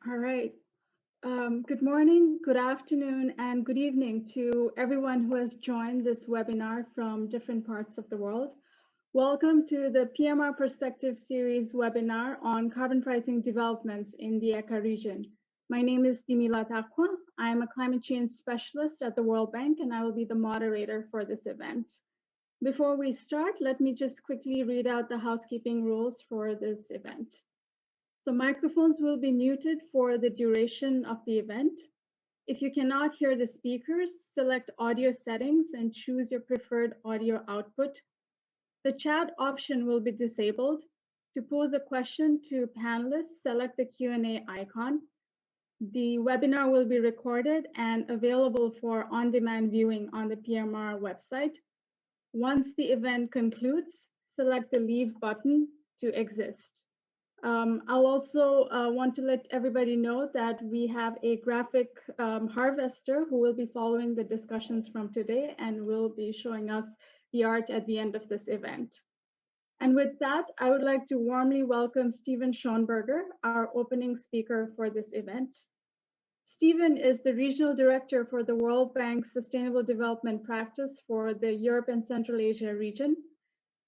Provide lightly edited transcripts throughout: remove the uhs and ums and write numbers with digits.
All right. Good morning, good afternoon, and good evening to everyone who has joined this webinar from different parts of the world. Welcome to the PMR Perspective Series webinar on carbon pricing developments in the ECA region. My name is Dimila Takwa. I am a climate change specialist at the World Bank, and I will be the moderator for this event. Before we start, let me just quickly read out the housekeeping rules for this event. So microphones will be muted for the duration of the event. If you cannot hear the speakers, select audio settings and choose your preferred audio output. The chat option will be disabled. To pose a question to panelists, select the Q&A icon. The webinar will be recorded and available for on-demand viewing on the PMR website. Once the event concludes, select the leave button to exit. I'll also want to let everybody know that we have a graphic harvester who will be following the discussions from today and will be showing us the art at the end of this event. And with that, I would like to warmly welcome Stephen Schoenberger, our opening speaker for this event. Stephen is the Regional Director for the World Bank's Sustainable Development Practice for the Europe and Central Asia region.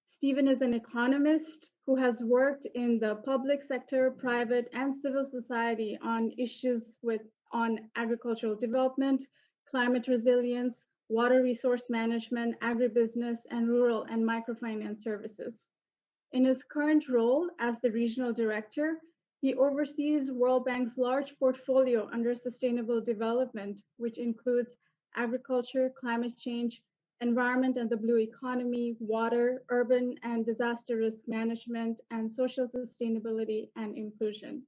Stephen is an economist who has worked in the public sector, private, and civil society on issues on agricultural development, climate resilience, water resource management, agribusiness, and rural and microfinance services. In his current role as the regional director, he oversees World Bank's large portfolio under sustainable development, which includes agriculture, climate change, environment and the blue economy, water, urban and disaster risk management, and social sustainability and inclusion.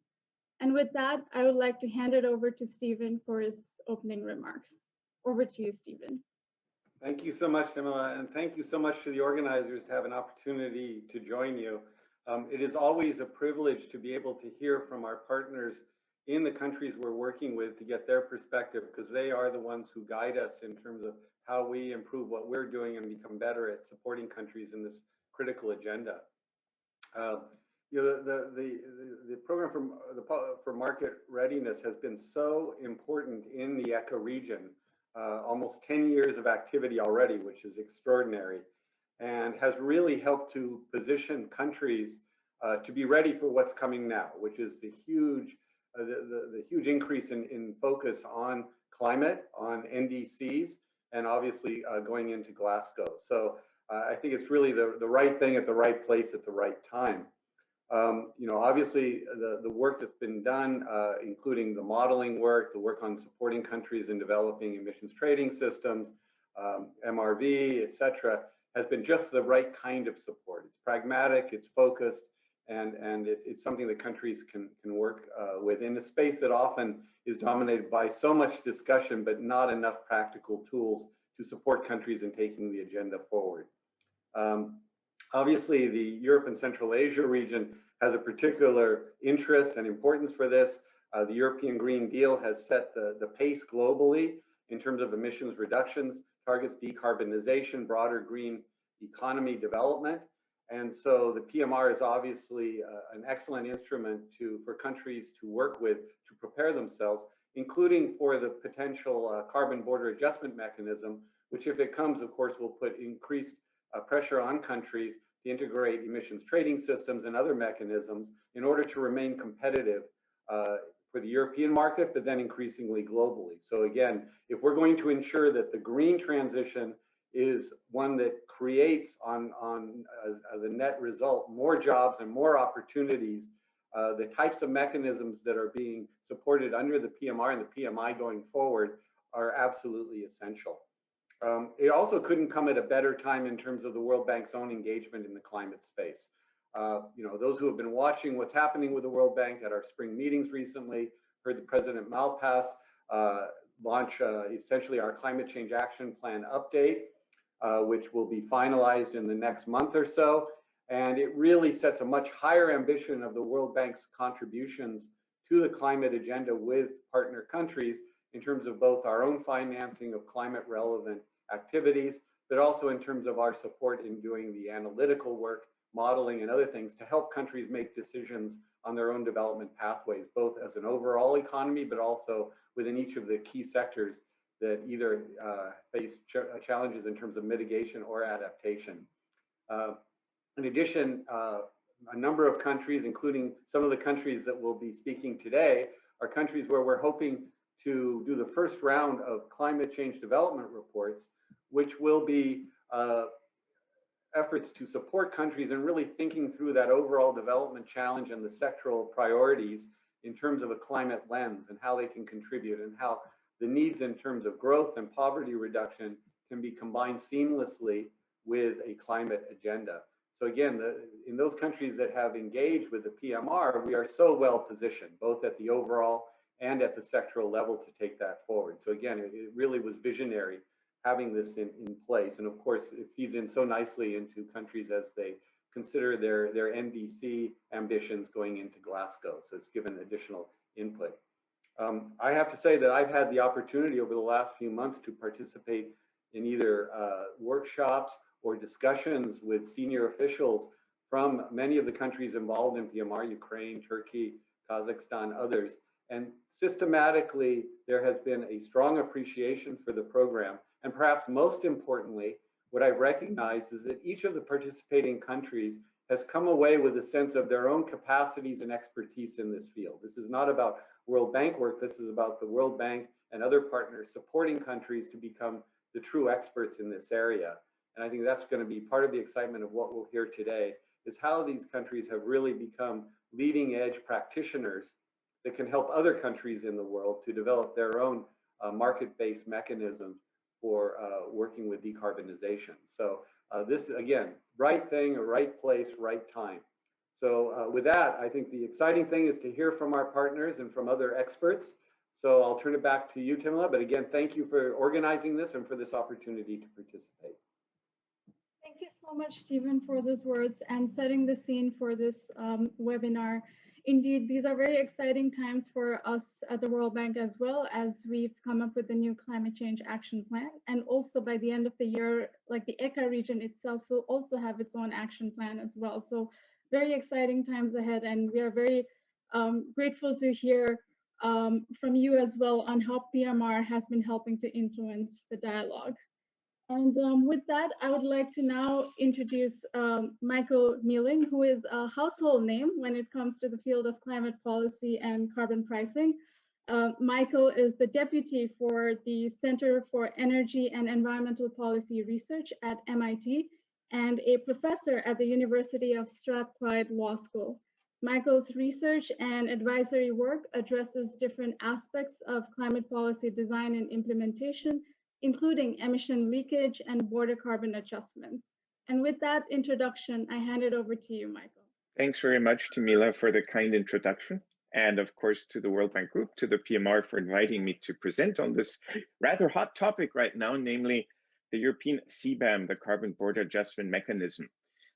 And with that, I would like to hand it over to Stephen for his opening remarks. Over to you, Stephen. Thank you so much, Dimila, and thank you so much to the organizers to have an opportunity to join you. It is always a privilege to be able to hear from our partners in the countries we're working with to get their perspective, because they are the ones who guide us in terms of how we improve what we're doing and become better at supporting countries in this critical agenda. The program for market readiness has been so important in the ECA region. Almost 10 years of activity already, which is extraordinary, and has really helped to position countries to be ready for what's coming now, which is the huge increase in focus on climate, on NDCs, and obviously going into Glasgow. So I think it's really the right thing at the right place at the right time. Obviously the work that's been done, including the modeling work, the work on supporting countries in developing emissions trading systems, MRV, et cetera, has been just the right kind of support. It's pragmatic, it's focused, and it's something that countries can work with in a space that often is dominated by so much discussion, but not enough practical tools to support countries in taking the agenda forward. Obviously, the Europe and Central Asia region has a particular interest and importance for this. The European Green Deal has set the pace globally in terms of emissions reductions, targets decarbonization, broader green economy development. And so the PMR is obviously an excellent instrument for countries to work with to prepare themselves, including for the potential carbon border adjustment mechanism, which if it comes, of course, will put increased pressure on countries to integrate emissions trading systems and other mechanisms in order to remain competitive for the European market, but then increasingly globally. So again, if we're going to ensure that the green transition is one that creates as a net result more jobs and more opportunities, the types of mechanisms that are being supported under the PMR and the PMI going forward are absolutely essential. It also couldn't come at a better time in terms of the World Bank's own engagement in the climate space. Those who have been watching what's happening with the World Bank at our spring meetings recently heard the President Malpass launch essentially our climate change action plan update, which will be finalized in the next month or so. And it really sets a much higher ambition of the World Bank's contributions to the climate agenda with partner countries in terms of both our own financing of climate relevant activities, but also in terms of our support in doing the analytical work modeling and other things to help countries make decisions on their own development pathways, both as an overall economy, but also within each of the key sectors that either face challenges in terms of mitigation or adaptation. In addition, a number of countries, including some of the countries that we'll be speaking today, are countries where we're hoping to do the first round of climate change development reports, which will be efforts to support countries in really thinking through that overall development challenge and the sectoral priorities in terms of a climate lens and how they can contribute and how the needs in terms of growth and poverty reduction can be combined seamlessly with a climate agenda. So again, in those countries that have engaged with the PMR, we are so well positioned, both at the overall and at the sectoral level to take that forward. So again, it really was visionary having this in place. And of course, it feeds in so nicely into countries as they consider their NDC ambitions going into Glasgow. So it's given additional input. I have to say that I've had the opportunity over the last few months to participate in either workshops or discussions with senior officials from many of the countries involved in PMR, Ukraine, Turkey, Kazakhstan, others. And systematically, there has been a strong appreciation for the program. And perhaps most importantly, what I've recognized is that each of the participating countries has come away with a sense of their own capacities and expertise in this field. This is not about World Bank work. This is about the World Bank and other partners supporting countries to become the true experts in this area. And I think that's going to be part of the excitement of what we'll hear today, is how these countries have really become leading edge practitioners that can help other countries in the world to develop their own market-based mechanisms for working with decarbonization. So this, again, right thing, right place, right time. So with that, I think the exciting thing is to hear from our partners and from other experts. So I'll turn it back to you, Timala. But again, thank you for organizing this and for this opportunity to participate. Thank you so much, Stephen, for those words and setting the scene for this webinar. Indeed, these are very exciting times for us at the World Bank, as well as we've come up with the new climate change action plan. And also by the end of the year, like the ECA region itself will also have its own action plan as well. So very exciting times ahead. And we are very grateful to hear from you as well on how PMR has been helping to influence the dialogue. And with that, I would like to now introduce Michael Mealing, who is a household name when it comes to the field of climate policy and carbon pricing. Michael is the deputy for the Center for Energy and Environmental Policy Research at MIT and a professor at the University of Strathclyde Law School. Michael's research and advisory work addresses different aspects of climate policy design and implementation, including emission leakage and border carbon adjustments. And with that introduction, I hand it over to you, Michael. Thanks very much, Tamila, for the kind introduction. And of course, to the World Bank Group, to the PMR for inviting me to present on this rather hot topic right now, namely the European CBAM, the Carbon Border Adjustment Mechanism.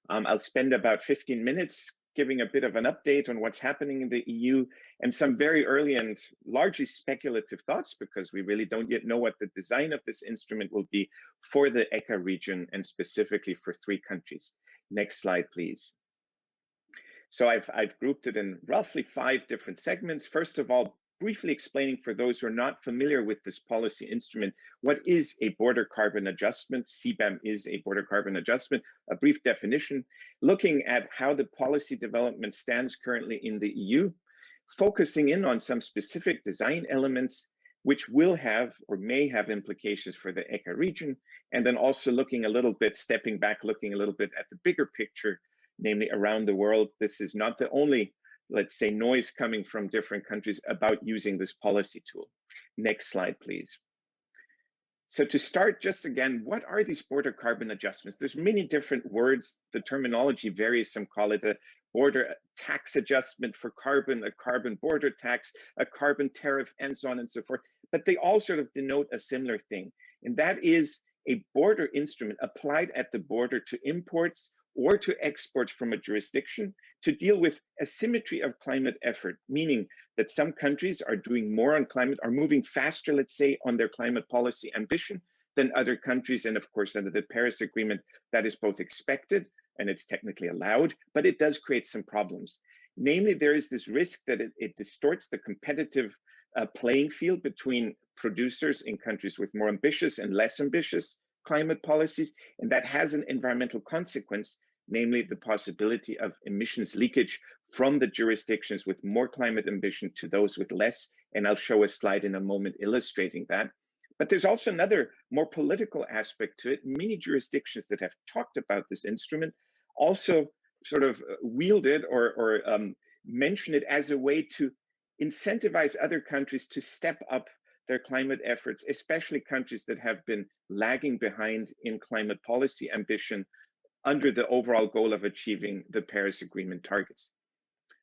I'll spend about 15 minutes giving a bit of an update on what's happening in the EU and some very early and largely speculative thoughts, because we really don't yet know what the design of this instrument will be for the ECA region and specifically for 3 countries. Next slide, please. So I've grouped it in roughly 5 different segments. First of all, briefly explaining for those who are not familiar with this policy instrument, what is a border carbon adjustment? CBAM is a border carbon adjustment, a brief definition, looking at how the policy development stands currently in the EU, focusing in on some specific design elements which will have or may have implications for the ECA region, and then also looking a little bit, stepping back, looking a little bit at the bigger picture, namely around the world. This is not the only, let's say, noise coming from different countries about using this policy tool. Next slide, please. So to start, just again, what are these border carbon adjustments? There's many different words. The terminology varies. Some call it a border tax adjustment for carbon, a carbon border tax, a carbon tariff, and so on and so forth. But they all sort of denote a similar thing. And that is a border instrument applied at the border to imports or to exports from a jurisdiction to deal with asymmetry of climate effort, meaning that some countries are doing more on climate, are moving faster, let's say, on their climate policy ambition than other countries. And of course, under the Paris Agreement, that is both expected and it's technically allowed, but it does create some problems. Namely, there is this risk that it distorts the competitive playing field between producers in countries with more ambitious and less ambitious climate policies, and that has an environmental consequence, namely the possibility of emissions leakage from the jurisdictions with more climate ambition to those with less, and I'll show a slide in a moment illustrating that. But there's also another more political aspect to it. Many jurisdictions that have talked about this instrument also sort of wield it or mention it as a way to incentivize other countries to step up their climate efforts, especially countries that have been lagging behind in climate policy ambition under the overall goal of achieving the Paris Agreement targets.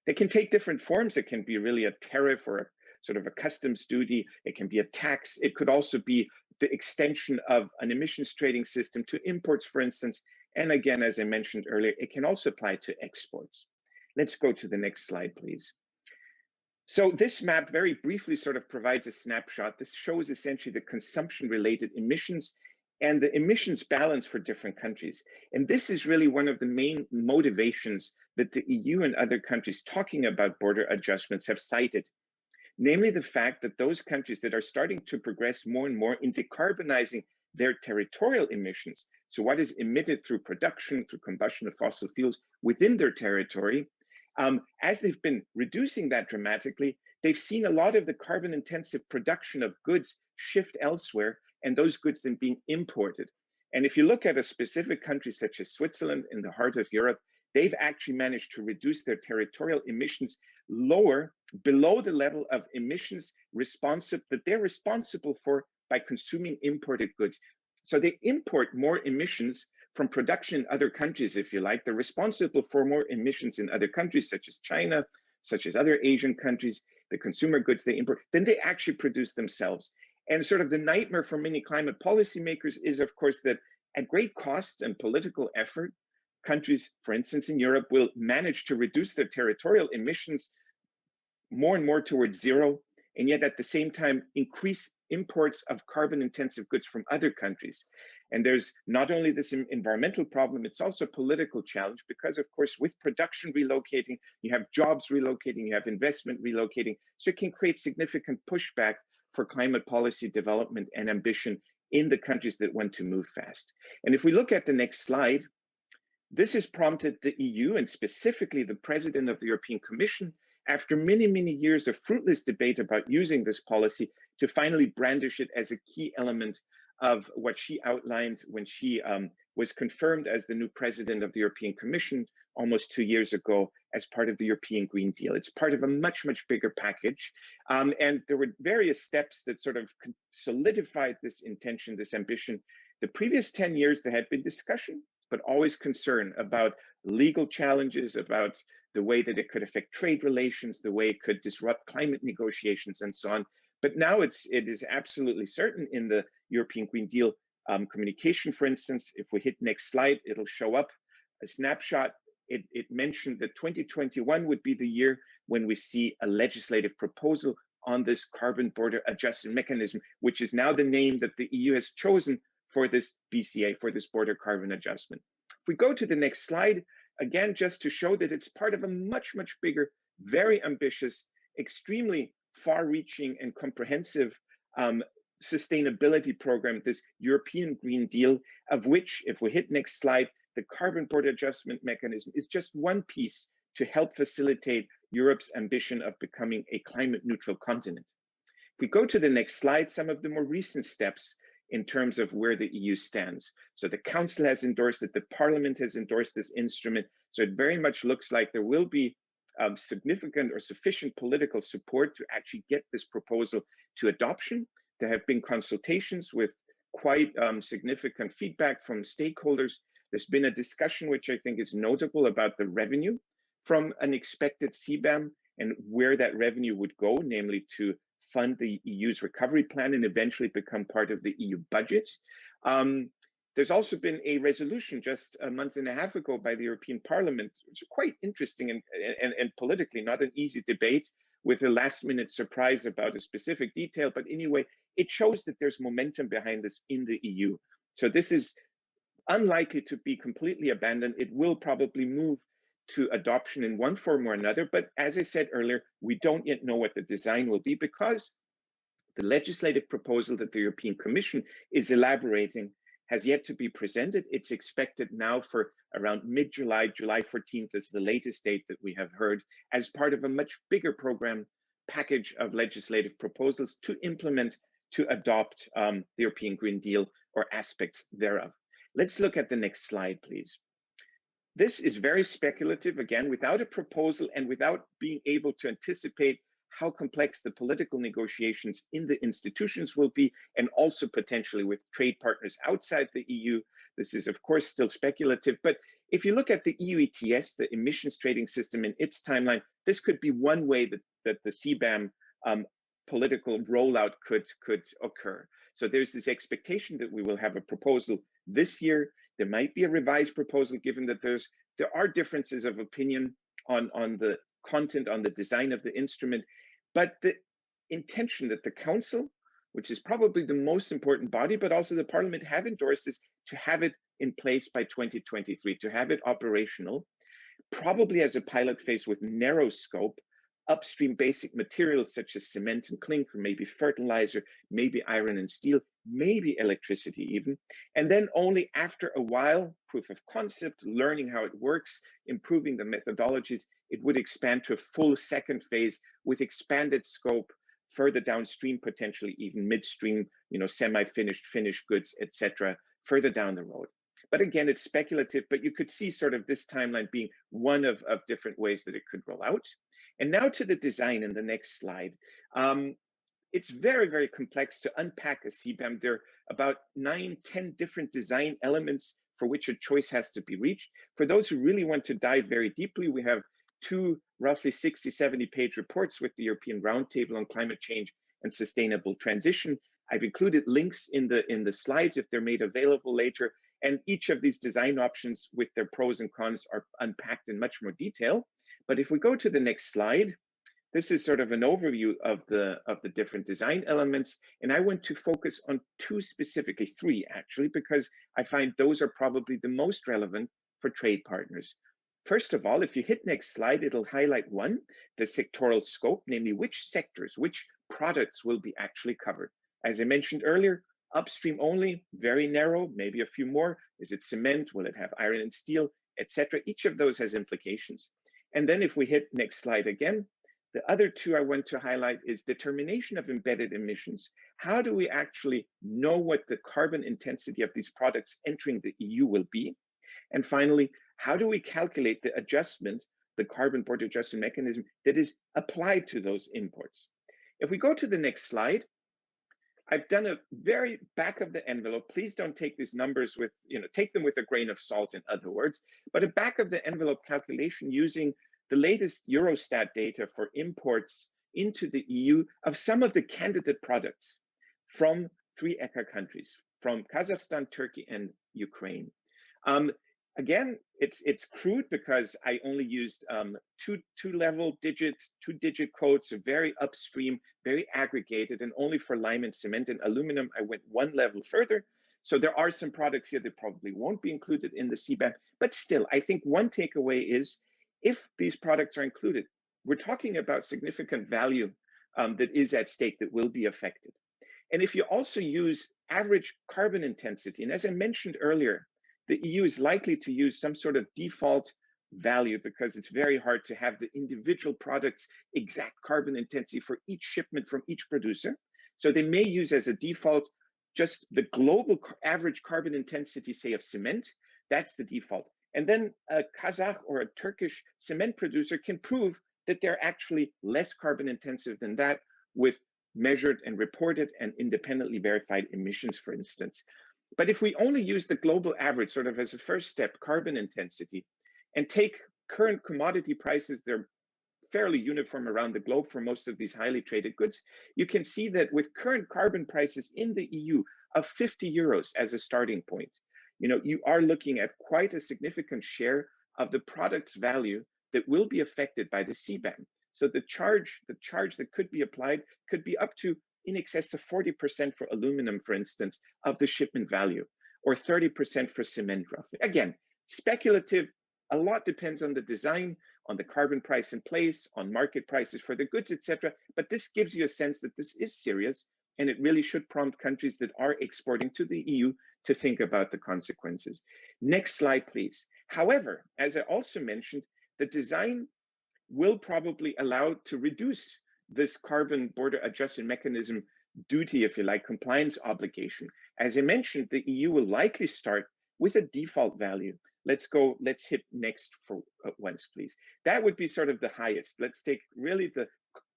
They can take different forms. It can be really a tariff or a sort of a customs duty. It can be a tax. It could also be the extension of an emissions trading system to imports, for instance. And again, as I mentioned earlier, it can also apply to exports. Let's go to the next slide, please. So this map very briefly sort of provides a snapshot. This shows essentially the consumption-related emissions and the emissions balance for different countries. And this is really one of the main motivations that the EU and other countries talking about border adjustments have cited. Namely, the fact that those countries that are starting to progress more and more in decarbonizing their territorial emissions, so what is emitted through production, through combustion of fossil fuels within their territory, as they've been reducing that dramatically, they've seen a lot of the carbon intensive production of goods shift elsewhere, and those goods then being imported. And if you look at a specific country such as Switzerland in the heart of Europe, they've actually managed to reduce their territorial emissions lower, below the level of emissions that they're responsible for by consuming imported goods. So they import more emissions from production in other countries, if you like. They're responsible for more emissions in other countries, such as China, such as other Asian countries, the consumer goods they import, than they actually produce themselves. And sort of the nightmare for many climate policymakers is, of course, that at great cost and political effort, countries, for instance, in Europe, will manage to reduce their territorial emissions more and more towards zero, and yet at the same time increase imports of carbon-intensive goods from other countries. And there's not only this environmental problem, it's also a political challenge because, of course, with production relocating, you have jobs relocating, you have investment relocating, so it can create significant pushback for climate policy development and ambition in the countries that want to move fast. And if we look at the next slide, this has prompted the EU and specifically the President of the European Commission, after many, many years of fruitless debate about using this policy, to finally brandish it as a key element of what she outlined when she was confirmed as the new President of the European Commission almost 2 years ago as part of the European Green Deal. It's part of a much, much bigger package. And there were various steps that sort of solidified this intention, this ambition. The previous 10 years, there had been discussion, but always concern about legal challenges, about the way that it could affect trade relations, the way it could disrupt climate negotiations and so on. But now it is absolutely certain in the European Green Deal communication, for instance. If we hit next slide, it'll show up a snapshot. It mentioned that 2021 would be the year when we see a legislative proposal on this carbon border adjustment mechanism, which is now the name that the EU has chosen for this BCA, for this border carbon adjustment. If we go to the next slide, again, just to show that it's part of a much, much bigger, very ambitious, extremely far-reaching and comprehensive sustainability program, this European Green Deal, of which, if we hit next slide, the carbon border adjustment mechanism is just one piece to help facilitate Europe's ambition of becoming a climate neutral continent. If we go to the next slide, some of the more recent steps in terms of where the EU stands. So the Council has endorsed it, the Parliament has endorsed this instrument. So it very much looks like there will be significant or sufficient political support to actually get this proposal to adoption. There have been consultations with quite significant feedback from stakeholders. There's been a discussion, which I think is notable, about the revenue from an expected CBAM and where that revenue would go, namely to fund the EU's recovery plan and eventually become part of the EU budget. There's also been a resolution just a month and a half ago by the European Parliament, which is quite interesting and politically not an easy debate, with a last minute surprise about a specific detail. But anyway, it shows that there's momentum behind this in the EU. So this is unlikely to be completely abandoned. It will probably move to adoption in one form or another. But as I said earlier, we don't yet know what the design will be, because the legislative proposal that the European Commission is elaborating has yet to be presented. It's expected now for around mid-July. July 14th is the latest date that we have heard, as part of a much bigger program package of legislative proposals to implement, to adopt the European Green Deal or aspects thereof. Let's look at the next slide, please. This is very speculative, again, without a proposal and without being able to anticipate how complex the political negotiations in the institutions will be, and also potentially with trade partners outside the EU. This is, of course, still speculative. But if you look at the EU ETS, the emissions trading system, in its timeline, this could be one way that the CBAM political rollout could occur. So there's this expectation that we will have a proposal this year. There might be a revised proposal, given that there are differences of opinion on the content, on the design of the instrument. But the intention that the Council, which is probably the most important body, but also the Parliament, have endorsed is to have it in place by 2023, to have it operational, probably as a pilot phase with narrow scope, upstream basic materials such as cement and clinker, maybe fertilizer, maybe iron and steel, maybe electricity even. And then only after a while, proof of concept, learning how it works, improving the methodologies, it would expand to a full second phase with expanded scope, further downstream, potentially even midstream, semi-finished, finished goods, etc., further down the road. But again, it's speculative, but you could see sort of this timeline being one of different ways that it could roll out. And now to the design in the next slide. It's very, very complex to unpack a CBAM. There are about 9-10 different design elements for which a choice has to be reached. For those who really want to dive very deeply, we have two roughly 60-70 page reports with the European Roundtable on Climate Change and Sustainable Transition. I've included links in the slides if they're made available later. And each of these design options with their pros and cons are unpacked in much more detail. But if we go to the next slide, this is sort of an overview of the different design elements. And I want to focus on two specifically, three actually, because I find those are probably the most relevant for trade partners. First of all, if you hit next slide, it'll highlight one, the sectoral scope, namely which sectors, which products will be actually covered. As I mentioned earlier, upstream only, very narrow, maybe a few more. Is it cement? Will it have iron and steel, etc.? Each of those has implications. And then if we hit next slide again, the other two I want to highlight is determination of embedded emissions. How do we actually know what the carbon intensity of these products entering the EU will be? And finally, how do we calculate the adjustment, the carbon border adjustment mechanism that is applied to those imports? If we go to the next slide, I've done a very back of the envelope. Please don't take these numbers with, take them with a grain of salt, in other words, but a back of the envelope calculation using the latest Eurostat data for imports into the EU of some of the candidate products from 3 ECA countries, from Kazakhstan, Turkey, and Ukraine. Again, it's crude because I only used two-digit codes, so very upstream, very aggregated, and only for lime and cement and aluminum, I went one level further. So there are some products here that probably won't be included in the CBAM, but still, I think one takeaway is if these products are included, we're talking about significant value that is at stake that will be affected. And if you also use average carbon intensity, and as I mentioned earlier, the EU is likely to use some sort of default value because it's very hard to have the individual product's exact carbon intensity for each shipment from each producer. So they may use as a default just the global average carbon intensity, say, of cement. That's the default. And then a Kazakh or a Turkish cement producer can prove that they're actually less carbon intensive than that with measured and reported and independently verified emissions, for instance. But if we only use the global average sort of as a first step, carbon intensity, and take current commodity prices, they're fairly uniform around the globe for most of these highly traded goods, you can see that with current carbon prices in the EU of 50 euros as a starting point, you are looking at quite a significant share of the product's value that will be affected by the CBAM. So the charge that could be applied could be up to in excess of 40% for aluminum, for instance, of the shipment value. or 30% for cement, roughly. Again, speculative. A lot depends on the design, on the carbon price in place, on market prices for the goods, etc. But this gives you a sense that this is serious, and it really should prompt countries that are exporting to the EU to think about the consequences. Next slide, please. However, as I also mentioned, the design will probably allow to reduce this carbon border adjustment mechanism duty, if you like, compliance obligation. As I mentioned, the EU will likely start with a default value. Let's hit next for once, please. That would be sort of the highest. Let's take really the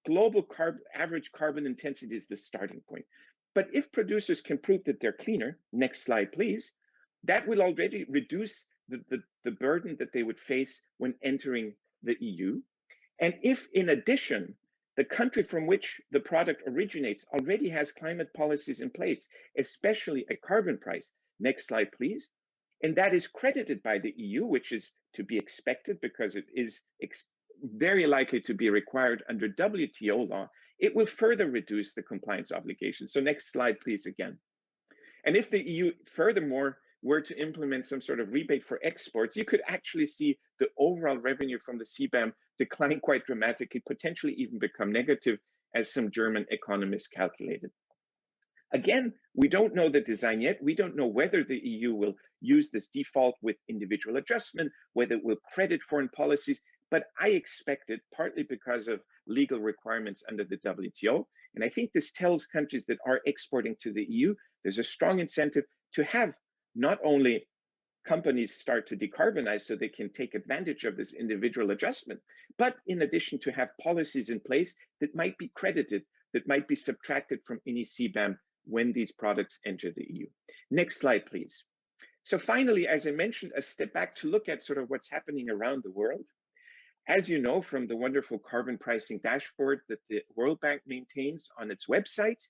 global average carbon intensity is the starting point. But if producers can prove that they're cleaner, next slide, please, that will already reduce the burden that they would face when entering the EU. And if in addition, the country from which the product originates already has climate policies in place, especially a carbon price, next slide, please, and that is credited by the EU, which is to be expected because it is very likely to be required under WTO law, it will further reduce the compliance obligations. So next slide, please, again. And if the EU furthermore were to implement some sort of rebate for exports, you could actually see the overall revenue from the CBAM decline quite dramatically, potentially even become negative, as some German economists calculated. Again, we don't know the design yet. We don't know whether the EU will use this default with individual adjustment, whether it will credit foreign policies, but I expect it partly because of legal requirements under the WTO. And I think this tells countries that are exporting to the EU, there's a strong incentive to have not only companies start to decarbonize so they can take advantage of this individual adjustment, but in addition to have policies in place that might be credited, that might be subtracted from any CBAM when these products enter the EU. Next slide, please. So finally, as I mentioned, a step back to look at sort of what's happening around the world. As you know from the wonderful carbon pricing dashboard that the World Bank maintains on its website,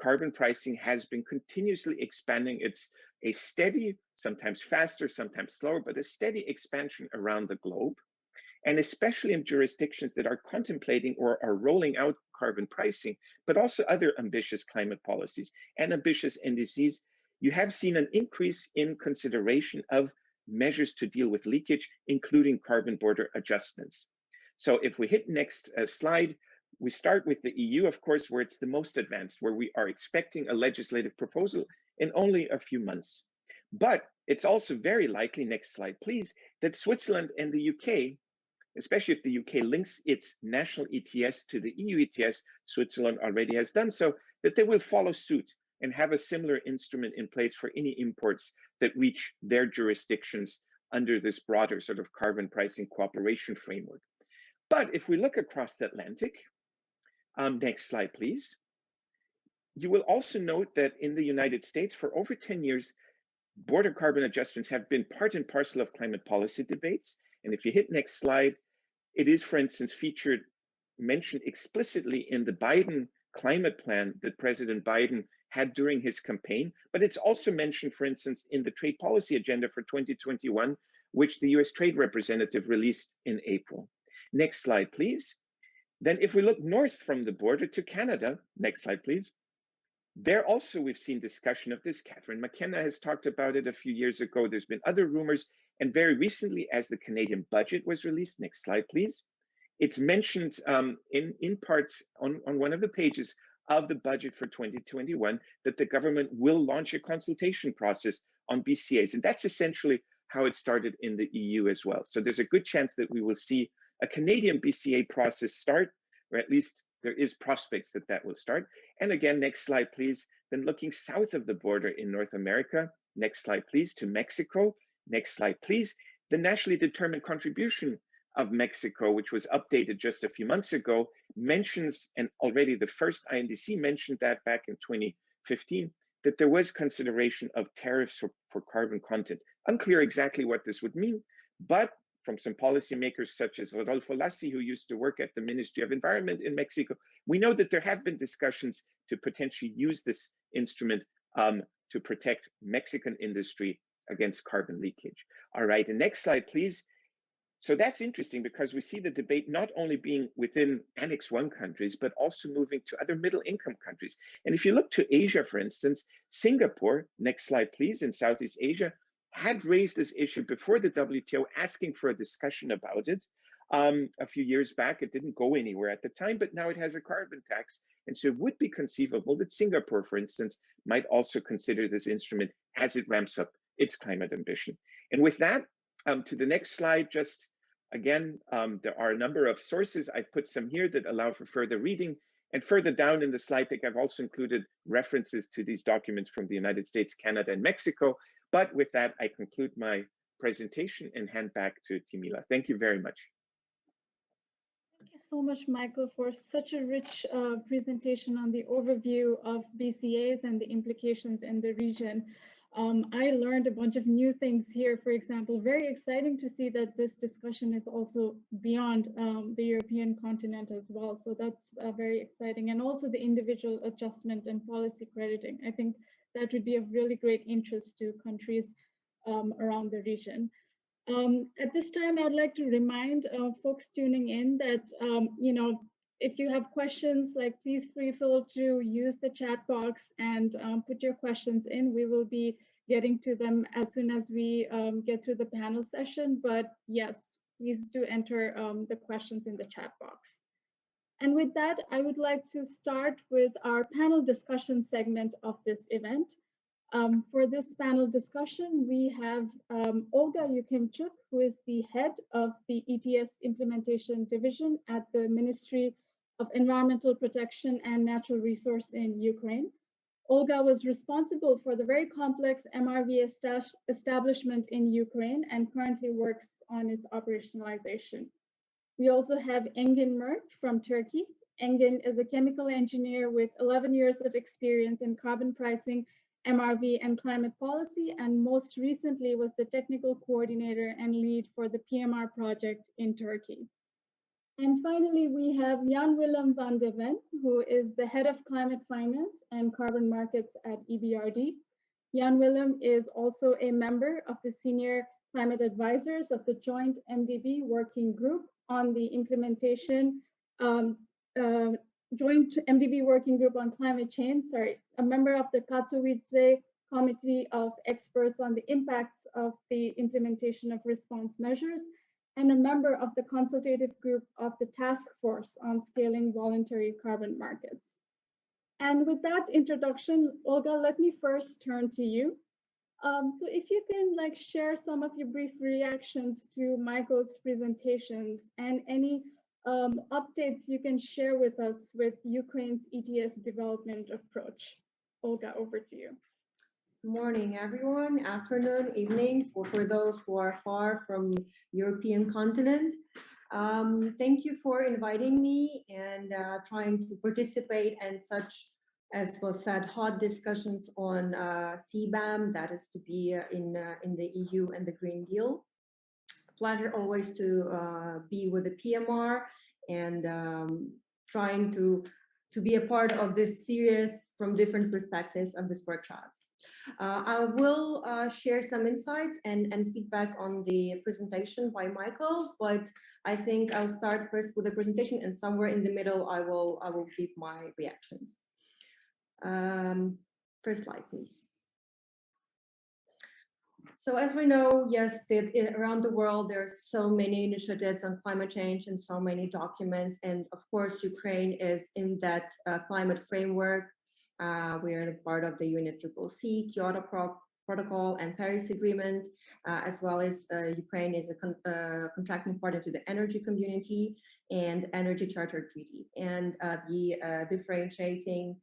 carbon pricing has been continuously expanding. It's a steady, sometimes faster, sometimes slower, but a steady expansion around the globe. And especially in jurisdictions that are contemplating or are rolling out carbon pricing, but also other ambitious climate policies and ambitious NDCs, you have seen an increase in consideration of measures to deal with leakage, including carbon border adjustments. So if we hit next slide, we start with the EU, of course, where it's the most advanced, where we are expecting a legislative proposal in only a few months. But it's also very likely, next slide, please, that Switzerland and the UK, especially if the UK links its national ETS to the EU ETS, Switzerland already has done so, that they will follow suit and have a similar instrument in place for any imports that reach their jurisdictions under this broader sort of carbon pricing cooperation framework. But if we look across the Atlantic, next slide, please, you will also note that in the United States, for over 10 years, border carbon adjustments have been part and parcel of climate policy debates. And if you hit next slide, it is, for instance, mentioned explicitly in the Biden climate plan that President Biden had during his campaign, but it's also mentioned, for instance, in the trade policy agenda for 2021, which the US Trade Representative released in April. Next slide, please. Then if we look north from the border to Canada, next slide, please. There also we've seen discussion of this. Catherine McKenna has talked about it a few years ago. There's been other rumors. And very recently, as the Canadian budget was released, next slide, please, it's mentioned in part on one of the pages of the budget for 2021 that the government will launch a consultation process on BCAs. And that's essentially how it started in the EU as well. So there's a good chance that we will see a Canadian BCA process start, or at least there is prospects that that will start. And again, next slide, please. Then looking south of the border in North America, next slide, please, to Mexico. Next slide, please. The nationally determined contribution of Mexico, which was updated just a few months ago, mentions, and already the first INDC mentioned that back in 2015, that there was consideration of tariffs for carbon content. Unclear exactly what this would mean, but from some policymakers such as Rodolfo Lassi, who used to work at the Ministry of Environment in Mexico, we know that there have been discussions to potentially use this instrument to protect Mexican industry against carbon leakage. All right, and next slide, please. So that's interesting because we see the debate not only being within Annex 1 countries, but also moving to other middle income countries. And if you look to Asia, for instance, Singapore, next slide, please, in Southeast Asia, had raised this issue before the WTO, asking for a discussion about it. A few years back, it didn't go anywhere at the time, but now it has a carbon tax. And so it would be conceivable that Singapore, for instance, might also consider this instrument as it ramps up its climate ambition. And with that, to the next slide, just again, there are a number of sources. I've put some here that allow for further reading. And further down in the slide deck, I've also included references to these documents from the United States, Canada, and Mexico. But with that, I conclude my presentation and hand back to Timila. Thank you very much. Thank you so much, Michael, for such a rich presentation on the overview of BCAs and the implications in the region. I learned a bunch of new things here. For example, very exciting to see that this discussion is also beyond the European continent as well. So that's very exciting. And also the individual adjustment and policy crediting. I think that would be of really great interest to countries around the region. At this time, I would like to remind folks tuning in that, if you have questions, please feel to use the chat box and put your questions in. We will be getting to them as soon as we get through the panel session. But yes, please do enter the questions in the chat box. And with that, I would like to start with our panel discussion segment of this event. For this panel discussion, we have Olga Yukimchuk, who is the head of the ETS Implementation Division at the Ministry of Environmental Protection and Natural Resource in Ukraine. Olga was responsible for the very complex MRV establishment in Ukraine and currently works on its operationalization. We also have Engin Mert from Turkey. Engin is a chemical engineer with 11 years of experience in carbon pricing, MRV, and climate policy, and most recently was the technical coordinator and lead for the PMR project in Turkey. And finally, we have Jan Willem van de Ven, who is the head of climate finance and carbon markets at EBRD. Jan Willem is also a member of the senior climate advisors of the joint MDB working group on the implementation joint MDB working group on climate change, a member of the Katowice Committee of Experts on the Impacts of the Implementation of Response Measures, and a member of the consultative group of the Task Force on Scaling Voluntary Carbon Markets. And with that introduction, Olga, let me first turn to you. So if you can share some of your brief reactions to Michael's presentations and any updates you can share with us with Ukraine's ETS development approach. Olga, over to you. Good morning, everyone. Afternoon, evening for those who are far from European continent. Thank you for inviting me and trying to participate in such, as was said, hot discussions on CBAM, that is to be in the EU and the Green Deal. Pleasure always to be with the PMR and trying to be a part of this series from different perspectives of this workshops. I will share some insights and feedback on the presentation by Michael, but I think I'll start first with the presentation and somewhere in the middle I will give my reactions. First slide, please. So as we know, yes, around the world, there are so many initiatives on climate change and so many documents. And of course, Ukraine is in that climate framework. We are part of the UNFCCC, Kyoto Protocol, and Paris Agreement, as well as Ukraine is a contracting partner to the Energy Community and Energy Charter Treaty. And the differentiating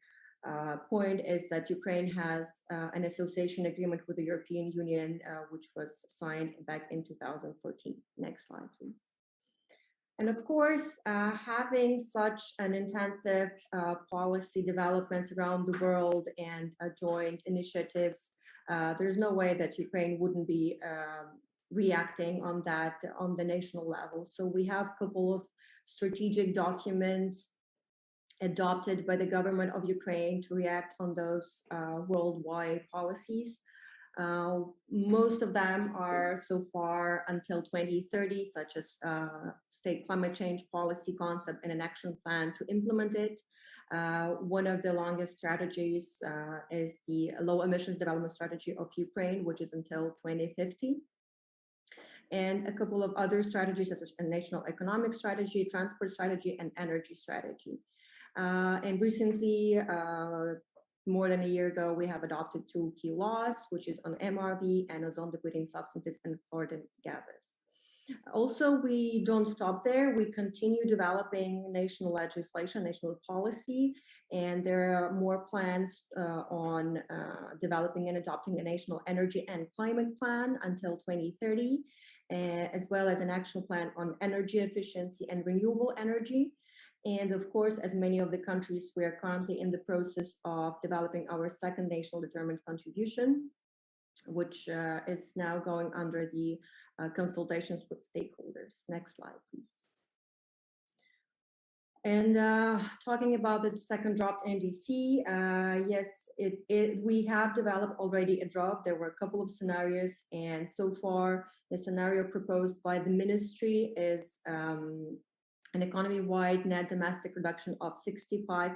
point is that Ukraine has an association agreement with the European Union, which was signed back in 2014. Next slide, please. And of course, having such an intensive policy developments around the world and joint initiatives, there's no way that Ukraine wouldn't be reacting on that on the national level. So we have a couple of strategic documents adopted by the government of Ukraine to react on those worldwide policies. Most of them are so far until 2030, such as state climate change policy concept and an action plan to implement it. One of the longest strategies is the low emissions development strategy of Ukraine, which is until 2050. And a couple of other strategies, such as a national economic strategy, transport strategy, and energy strategy. And recently, more than a year ago, we have adopted 2 key laws, which is on MRV and ozone depleting substances and fluorinated gases. Also, we don't stop there. We continue developing national legislation, national policy, and there are more plans on developing and adopting a national energy and climate plan until 2030, as well as an action plan on energy efficiency and renewable energy. And of course, as many of the countries, we are currently in the process of developing our second national determined contribution, which is now going under the consultations with stakeholders. Next slide, please. And talking about the second draft NDC, yes, we have developed already a draft. There were a couple of scenarios, and so far the scenario proposed by the ministry is an economy-wide net domestic reduction of 65%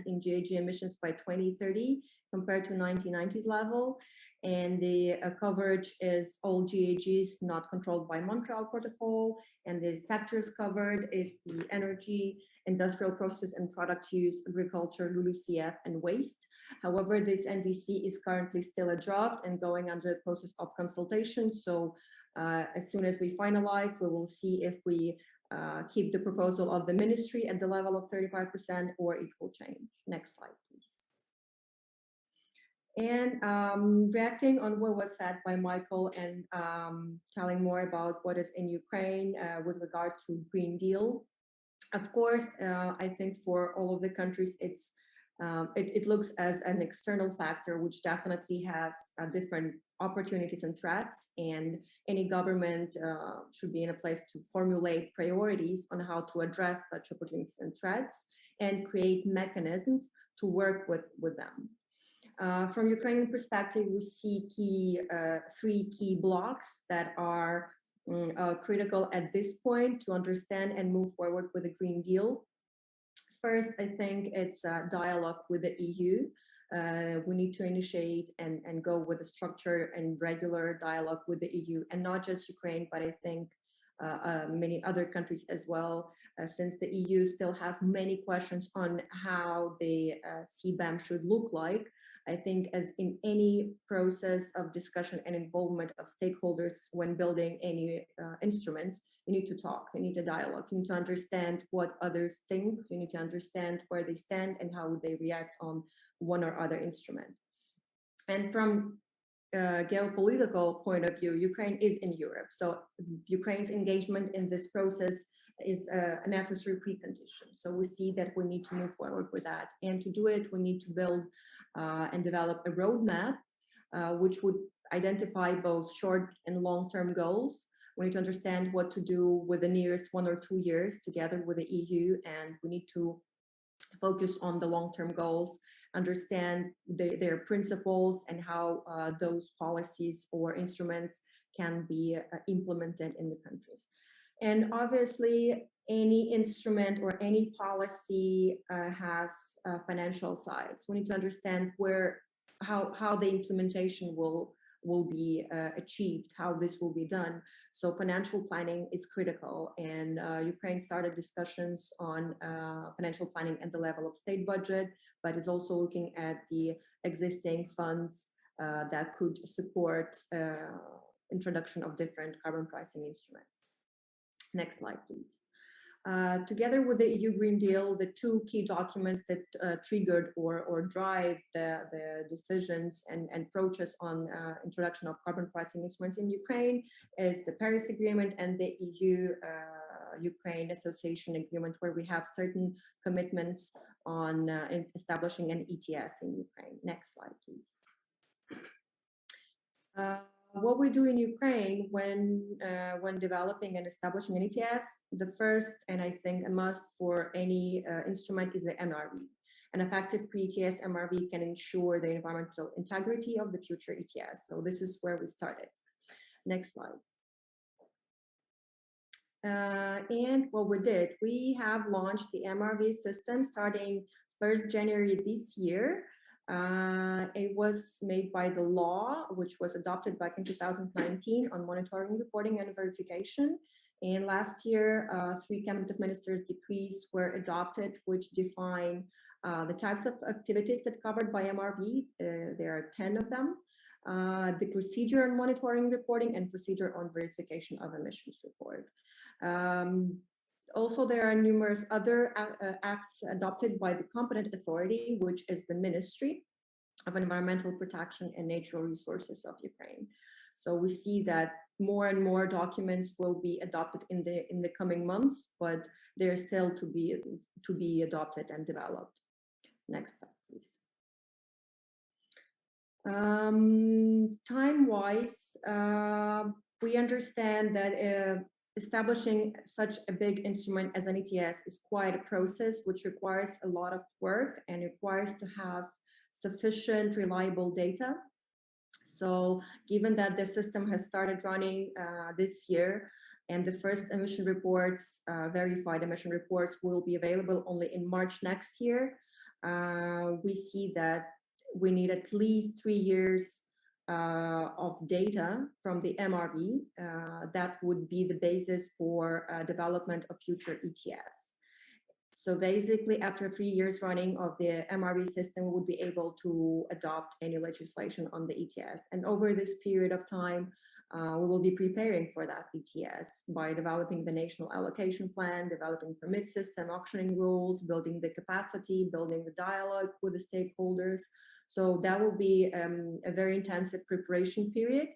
in GHG emissions by 2030 compared to 1990s level. And the coverage is all GHGs not controlled by Montreal Protocol. And the sectors covered is the energy, industrial process and product use, agriculture, LULUCF, and waste. However, this NDC is currently still a draft and going under the process of consultation. So as soon as we finalize, we will see if we keep the proposal of the ministry at the level of 35% or equal change. Next slide, please. And reacting on what was said by Michael and telling more about what is in Ukraine with regard to Green Deal. Of course, I think for all of the countries, it looks as an external factor, which definitely has different opportunities and threats, and any government should be in a place to formulate priorities on how to address such opportunities and threats and create mechanisms to work with them. From Ukrainian perspective, we see 3 key blocks that are critical at this point to understand and move forward with the Green Deal. First, I think it's a dialogue with the EU. We need to initiate and go with a structured and regular dialogue with the EU, and not just Ukraine, but I think many other countries as well, since the EU still has many questions on how the CBAM should look like. I think as in any process of discussion and involvement of stakeholders when building any instruments, you need to talk, you need a dialogue, you need to understand what others think, you need to understand where they stand and how they react on one or other instrument. And from a geopolitical point of view, Ukraine is in Europe. So Ukraine's engagement in this process is a necessary precondition. So we see that we need to move forward with that. And to do it, we need to build and develop a roadmap, which would identify both short and long-term goals. We need to understand what to do with the nearest 1 or 2 years together with the EU, and we need to focus on the long-term goals, understand their principles and how those policies or instruments can be implemented in the countries. And obviously, any instrument or any policy has financial sides. We need to understand how the implementation will be achieved, how this will be done. So financial planning is critical, and Ukraine started discussions on financial planning at the level of state budget, but is also looking at the existing funds that could support introduction of different carbon pricing instruments. Next slide, please. Together with the EU Green Deal, the 2 key documents that triggered or drive the decisions and approaches on introduction of carbon pricing instruments in Ukraine is the Paris Agreement and the EU-Ukraine Association Agreement, where we have certain commitments on establishing an ETS in Ukraine. Next slide, please. What we do in Ukraine when developing and establishing an ETS, the first and I think a must for any instrument is the NRV. An effective pre-ETS MRV can ensure the environmental integrity of the future ETS. So this is where we started. Next slide. And what we did, we have launched the MRV system starting 1st January this year. It was made by the law, which was adopted back in 2019 on monitoring, reporting, and verification. And last year, 3 cabinet of ministers decrees were adopted, which define the types of activities that covered by MRV. There are 10 of them. The procedure on monitoring, reporting, and procedure on verification of emissions report. Also, there are numerous other acts adopted by the competent authority, which is the Ministry of Environmental Protection and Natural Resources of Ukraine. So we see that more and more documents will be adopted in the coming months, but they're still to be adopted and developed. Next slide, please. Time-wise, we understand that establishing such a big instrument as an ETS is quite a process, which requires a lot of work and requires to have sufficient reliable data. So given that the system has started running this year, and the first emission reports, verified emission reports, will be available only in March next year, we see that we need at least 3 years of data from the MRV that would be the basis for development of future ETS. So basically, after 3 years running of the MRV system, we would be able to adopt any legislation on the ETS. And over this period of time, we will be preparing for that ETS by developing the national allocation plan, developing permit system, auctioning rules, building the capacity, building the dialogue with the stakeholders. So that will be a very intensive preparation period.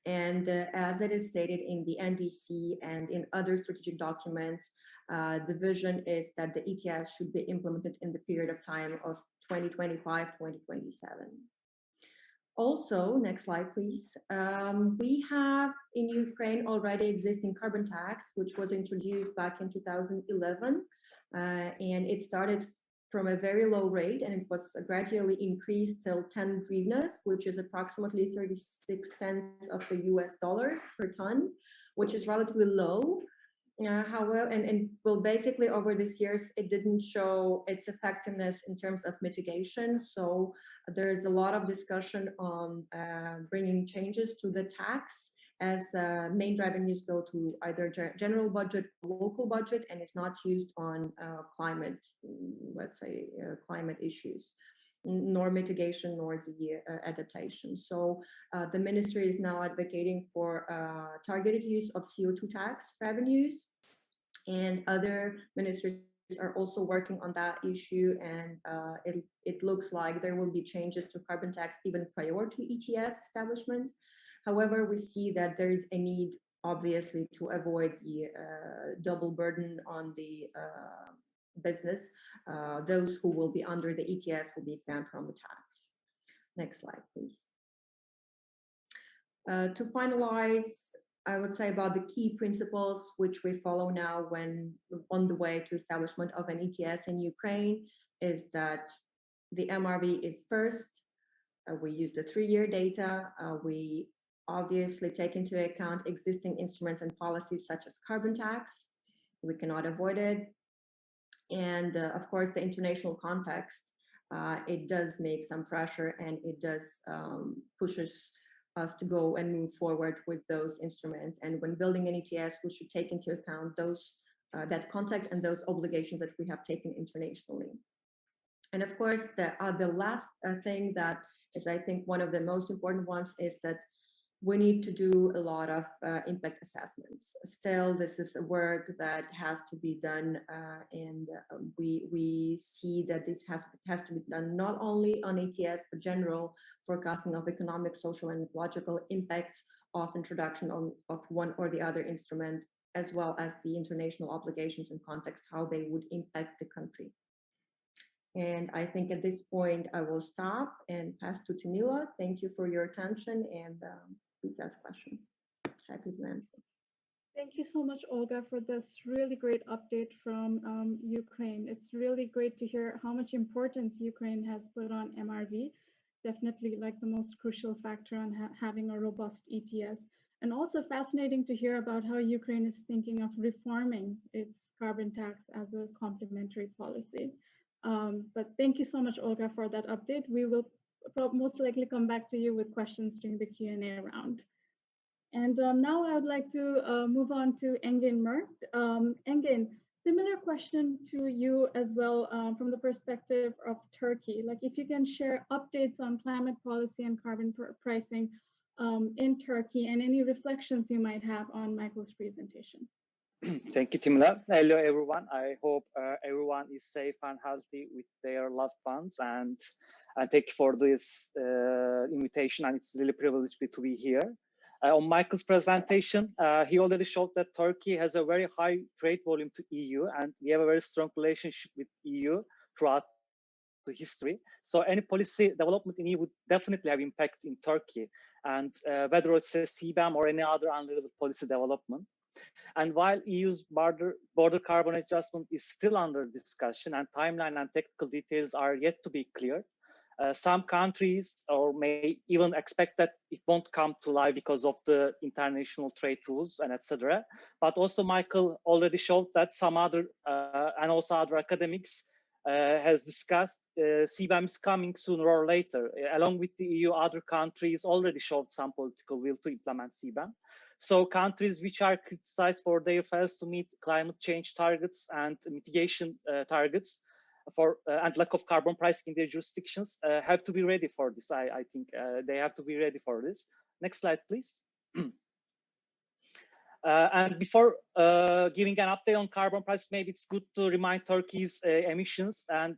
And as it is stated in the NDC and in other strategic documents, the vision is that the ETS should be implemented in the period of time of 2025-2027. Also, next slide, please. We have in Ukraine already existing carbon tax, which was introduced back in 2011, and it started from a very low rate, and it was gradually increased till 10 hryvnias, which is approximately 36 cents of the US dollars per ton, which is relatively low. However, and well, basically over these years, it didn't show its effectiveness in terms of mitigation. So there's a lot of discussion on bringing changes to the tax, as main revenues go to either general budget, local budget, and it's not used on climate, let's say, climate issues, nor mitigation, nor the adaptation. So the ministry is now advocating for targeted use of CO2 tax revenues, and other ministries are also working on that issue, and it looks like there will be changes to carbon tax even prior to ETS establishment. However, we see that there is a need, obviously, to avoid the double burden on the business. Those who will be under the ETS will be exempt from the tax. Next slide, please. To finalize, I would say about the key principles which we follow now when on the way to establishment of an ETS in Ukraine is that the MRV is first. We use the 3-year data. We obviously take into account existing instruments and policies such as carbon tax. We cannot avoid it. And of course, the international context, it does make some pressure, and it does pushes us to go and move forward with those instruments. And when building an ETS, we should take into account those that context and those obligations that we have taken internationally. And of course, the last thing that is, I think, one of the most important ones is that we need to do a lot of impact assessments. Still, this is a work that has to be done, and we see that this has to be done not only on ETS, but general forecasting of economic, social, and ecological impacts of introduction of one or the other instrument, as well as the international obligations and context, how they would impact the country. And I think at this point, I will stop and pass to Tamila. Thank you for your attention, and please ask questions. Happy to answer. Thank you so much, Olga, for this really great update from Ukraine. It's really great to hear how much importance Ukraine has put on MRV. Definitely like the most crucial factor on having a robust ETS. And also fascinating to hear about how Ukraine is thinking of reforming its carbon tax as a complementary policy. But thank you so much, Olga, for that update. We will most likely come back to you with questions during the Q&A round. And now I would like to move on to Engin Mert. Engin, similar question to you as well from the perspective of Turkey. Like if you can share updates on climate policy and carbon pricing in Turkey and any reflections you might have on Michael's presentation. Thank you, Timla. Hello, everyone. I hope everyone is safe and healthy with their loved ones. And thank you for this invitation. And it's really a privilege to be here. On Michael's presentation, he already showed that Turkey has a very high trade volume to EU, and we have a very strong relationship with EU throughout the history. So any policy development in EU would definitely have impact in Turkey, and whether it's a CBAM or any other unrelated policy development. And while EU's border carbon adjustment is still under discussion and timeline and technical details are yet to be cleared, some countries or may even expect that it won't come to life because of the international trade rules and etc. But also Michael already showed that some other and also other academics has discussed CBAM is coming sooner or later. Along with the EU, other countries already showed some political will to implement CBAM. So countries which are criticized for their failures to meet climate change targets and mitigation targets and lack of carbon pricing in their jurisdictions have to be ready for this. I think they have to be ready for this. Next slide, please. And before giving an update on carbon price, maybe it's good to remind Turkey's emissions. And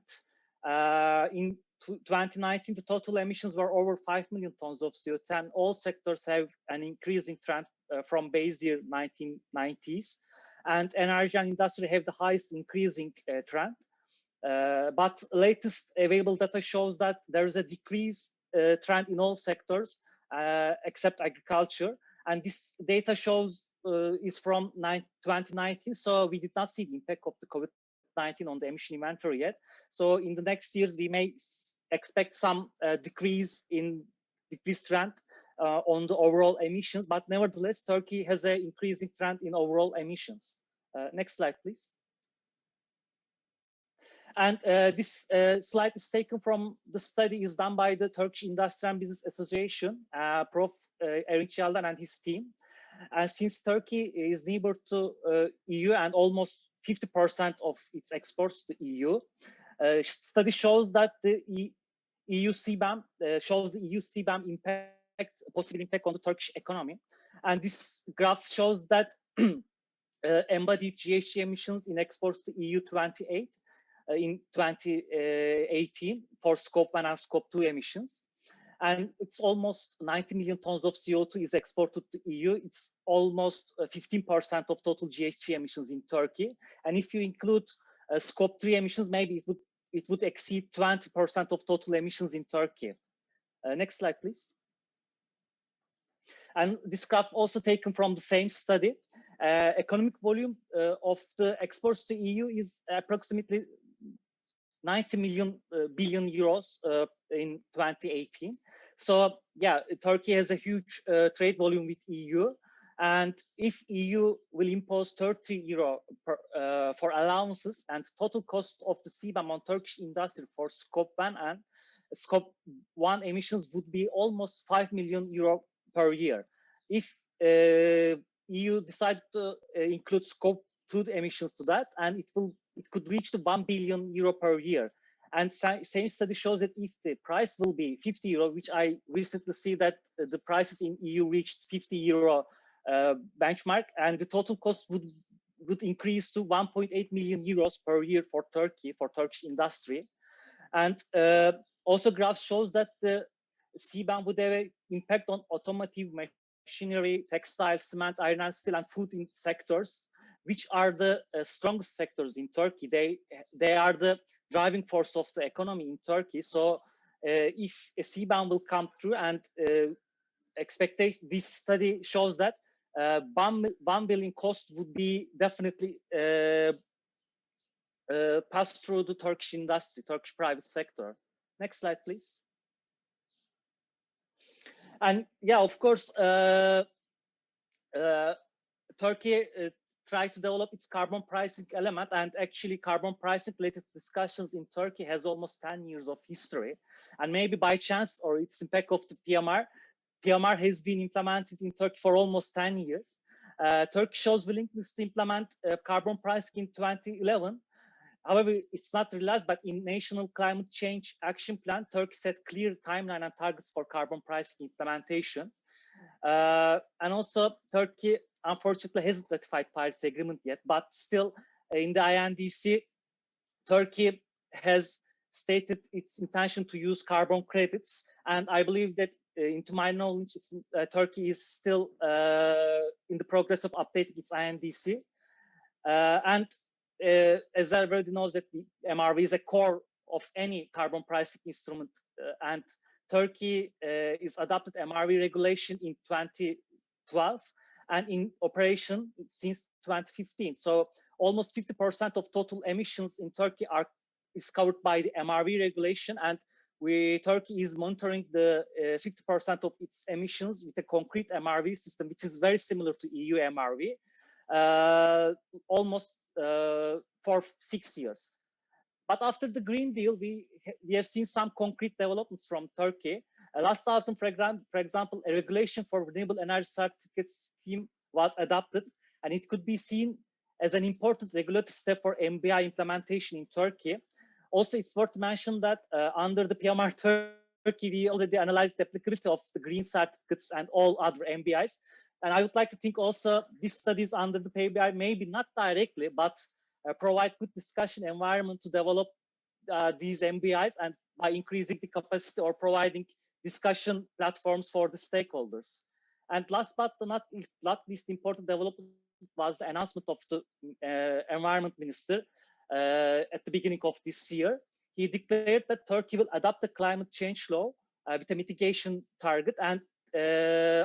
in 2019, the total emissions were over 5 million tons of CO2, and all sectors have an increasing trend from base year 1990s. And energy and industry have the highest increasing trend. But latest available data shows that there is a decrease trend in all sectors except agriculture. And this data shows is from 2019, so we did not see the impact of the COVID-19 on the emission inventory yet. So in the next years, we may expect some decrease trend on the overall emissions, but nevertheless, Turkey has an increasing trend in overall emissions. Next slide, please. And this slide is taken from the study is done by the Turkish Industry and Business Association, Prof. Erinç Yaldan and his team. And since Turkey is neighbor to EU and almost 50% of its exports to EU, study shows that the EU CBAM shows the EU CBAM possible impact on the Turkish economy. And this graph shows that embodied GHG emissions in exports to EU 28 in 2018 for Scope 1 and Scope 2 emissions. And it's almost 90 million tons of CO2 is exported to EU. It's almost 15% of total GHG emissions in Turkey. And if you include Scope 3 emissions, maybe it would exceed 20% of total emissions in Turkey. Next slide, please. And this graph also taken from the same study. Economic volume of the exports to EU is approximately 90 billion euros in 2018. So yeah, Turkey has a huge trade volume with EU. And if EU will impose 30 euro for allowances, and total cost of the CBAM on Turkish industry for Scope 1 and Scope 1 emissions would be almost 5 million euro per year. If EU decided to include Scope 2 emissions to that, and it could reach to 1 billion euro per year. And same study shows that if the price will be 50 euro, which I recently see that the prices in EU reached 50 euro benchmark, and the total cost would increase to 1.8 million euros per year for Turkey, for Turkish industry. And also graph shows that the CBAM would have an impact on automotive, machinery, textile, cement, iron and steel, and food sectors, which are the strongest sectors in Turkey. They are the driving force of the economy in Turkey. So if a CBAM will come through, and expectation, this study shows that 1 billion cost would be definitely passed through the Turkish industry, Turkish private sector. Next slide, please. And yeah, of course, Turkey tried to develop its carbon pricing element, and actually carbon pricing related discussions in Turkey has almost 10 years of history. And maybe by chance or its impact of the PMR has been implemented in Turkey for almost 10 years. Turkey shows willingness to implement carbon pricing in 2011. However, it's not realized, but in National Climate Change Action Plan, Turkey set clear timeline and targets for carbon pricing implementation. And also, Turkey unfortunately hasn't ratified Paris Agreement yet, but still in the INDC, Turkey has stated its intention to use carbon credits. And I believe that, into my knowledge, Turkey is still in the progress of updating its INDC. And as everybody knows, that the MRV is a core of any carbon pricing instrument, and Turkey is adopted MRV regulation in 2012 and in operation since 2015. So almost 50% of total emissions in Turkey is covered by the MRV regulation, and Turkey is monitoring the 50% of its emissions with a concrete MRV system, which is very similar to EU MRV, almost for 6 years. But after the Green Deal, we have seen some concrete developments from Turkey. Last autumn, for example, a regulation for renewable energy certificates scheme was adopted, and it could be seen as an important regulatory step for MBI implementation in Turkey. Also, it's worth to mention that under the PMR Turkey, we already analyzed the applicability of the green certificates and all other MBIs. And I would like to think also these studies under the PMR, maybe not directly, but provide good discussion environment to develop these MBIs, and by increasing the capacity or providing discussion platforms for the stakeholders. And last but not least important development was the announcement of the Environment Minister at the beginning of this year. He declared that Turkey will adopt the climate change law with a mitigation target, and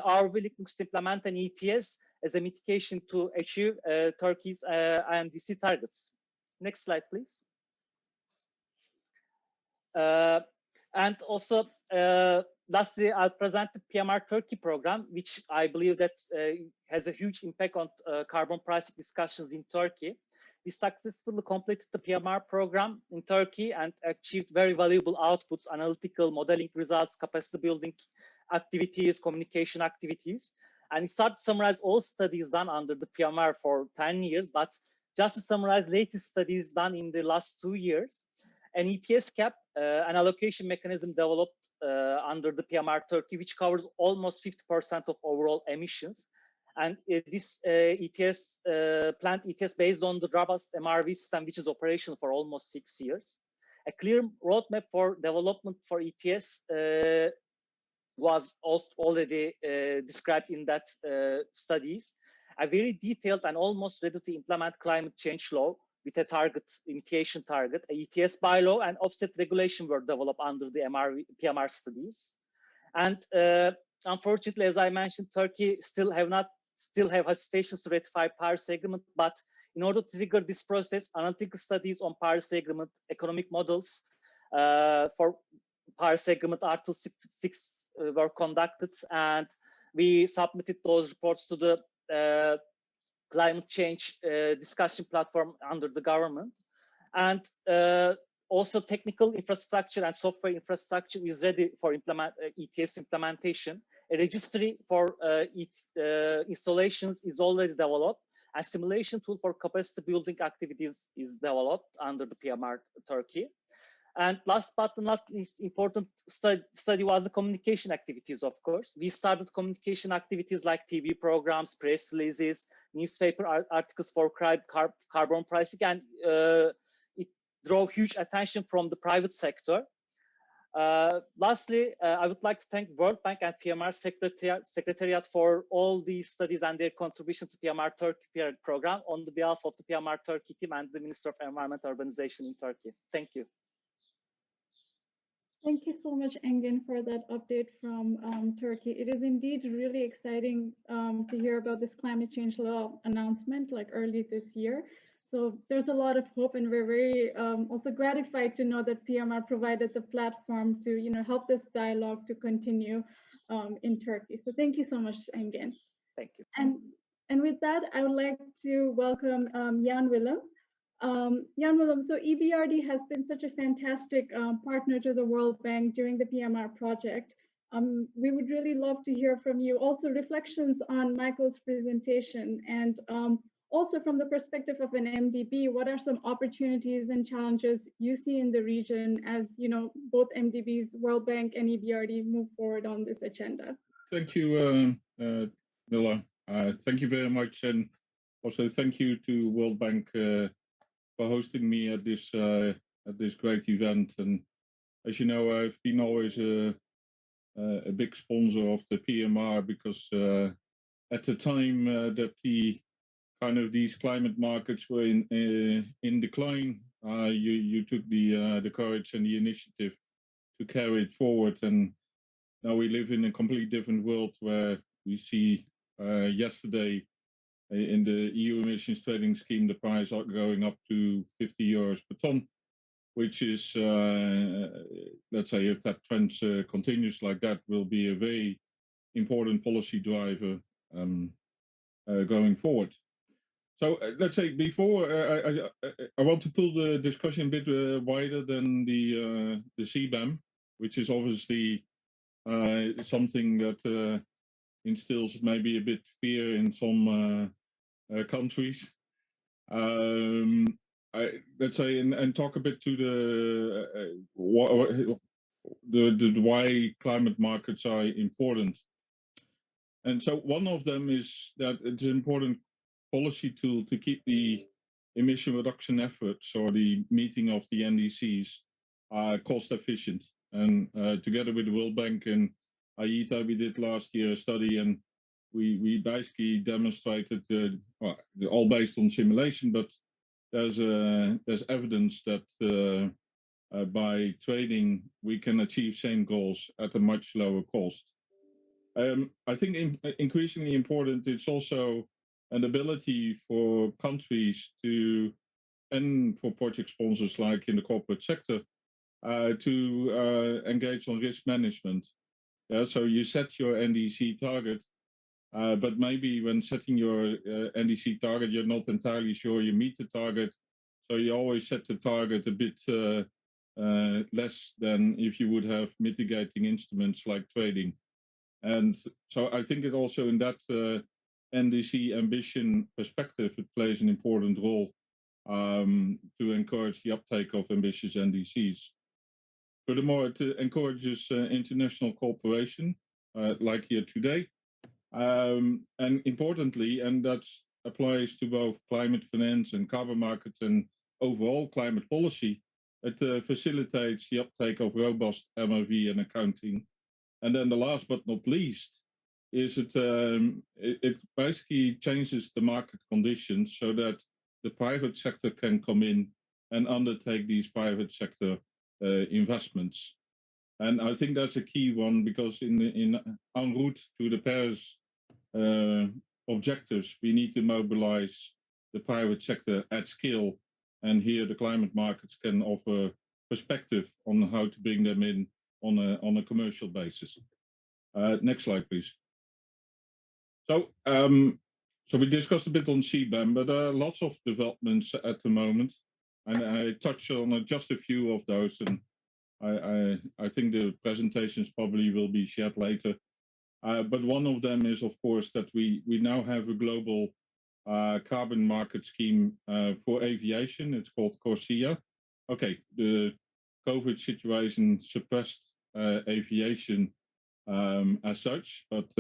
our willingness to implement an ETS as a mitigation to achieve Turkey's INDC targets. Next slide, please. And also, lastly, I'll present the PMR Turkey program, which I believe that has a huge impact on carbon pricing discussions in Turkey. We successfully completed the PMR program in Turkey and achieved very valuable outputs, analytical modeling results, capacity building activities, communication activities. And it started to summarize all studies done under the PMR for 10 years, but just to summarize latest studies done in the last 2 years. An ETS cap, an allocation mechanism developed under the PMR Turkey, which covers almost 50% of overall emissions. And this ETS, planned ETS based on the robust MRV system, which is operational for almost 6 years. A clear roadmap for development for ETS was already described in that studies. A very detailed and almost ready to implement climate change law with a target, mitigation target, a ETS bylaw and offset regulation were developed under the PMR studies. And unfortunately, as I mentioned, Turkey still have hesitations to ratify Paris Agreement, but in order to trigger this process, analytical studies on Paris Agreement, economic models for Paris Agreement Article 6 were conducted, and we submitted those reports to the climate change discussion platform under the government. And also technical infrastructure and software infrastructure is ready for ETS implementation. A registry for installations is already developed. A simulation tool for capacity building activities is developed under the PMR Turkey. And last but not least important study was the communication activities, of course. We started communication activities like TV programs, press releases, newspaper articles for carbon pricing, and it drew huge attention from the private sector. Lastly, I would like to thank World Bank and PMR Secretariat for all these studies and their contribution to PMR Turkey program on the behalf of the PMR Turkey team and the Minister of Environment and Urbanization in Turkey. Thank you. Thank you so much, Engin, for that update from Turkey. It is indeed really exciting to hear about this climate change law announcement like early this year. So there's a lot of hope, and we're very also gratified to know that PMR provided the platform to help this dialogue to continue in Turkey. So thank you so much, Engin. Thank you. And with that, I would like to welcome Jan Willem. Jan Willem, so EBRD has been such a fantastic partner to the World Bank during the PMR project. We would really love to hear from you. Also, reflections on Michael's presentation, and also from the perspective of an MDB, what are some opportunities and challenges you see in the region as both MDBs, World Bank, and EBRD move forward on this agenda? Thank you, Mila. Thank you very much, and also thank you to World Bank for hosting me at this great event. And as you know, I've been always a big sponsor of the PMR because at the time that these climate markets were in decline, you took the courage and the initiative to carry it forward. And now we live in a completely different world where we see yesterday in the EU emissions trading scheme, the price are going up to 50 euros per ton, which is, let's say, if that trend continues like that, will be a very important policy driver going forward. So let's say before, I want to pull the discussion a bit wider than the CBAM, which is obviously something that instills maybe a bit fear in some countries. Let's say and talk a bit to the why climate markets are important. And so one of them is that it's an important policy tool to keep the emission reduction efforts or the meeting of the NDCs cost efficient. And together with the World Bank and IETA, we did last year a study, and we basically demonstrated, well, all based on simulation, but there's evidence that by trading we can achieve same goals at a much lower cost. I think increasingly important, it's also an ability for countries to, and for project sponsors like in the corporate sector, to engage on risk management. Yeah, so you set your NDC target, but maybe when setting your NDC target, you're not entirely sure you meet the target. So you always set the target a bit less than if you would have mitigating instruments like trading. And so I think it also in that NDC ambition perspective, it plays an important role to encourage the uptake of ambitious NDCs. Furthermore, it encourages international cooperation, like here today. And importantly, and that applies to both climate finance and carbon market and overall climate policy, it facilitates the uptake of robust MRV and accounting. And then the last but not least is it basically changes the market conditions so that the private sector can come in and undertake these private sector investments. And I think that's a key one, because en route to the Paris objectives, we need to mobilize the private sector at scale. And here the climate markets can offer perspective on how to bring them in on a commercial basis. Next slide, please. So, so we discussed a bit on CBAM, but there are lots of developments at the moment, and I touched on just a few of those, and I think the presentations probably will be shared later. But one of them is, of course, that we now have a global carbon market scheme for aviation. It's called CORSIA. Okay, the COVID situation suppressed aviation as such, but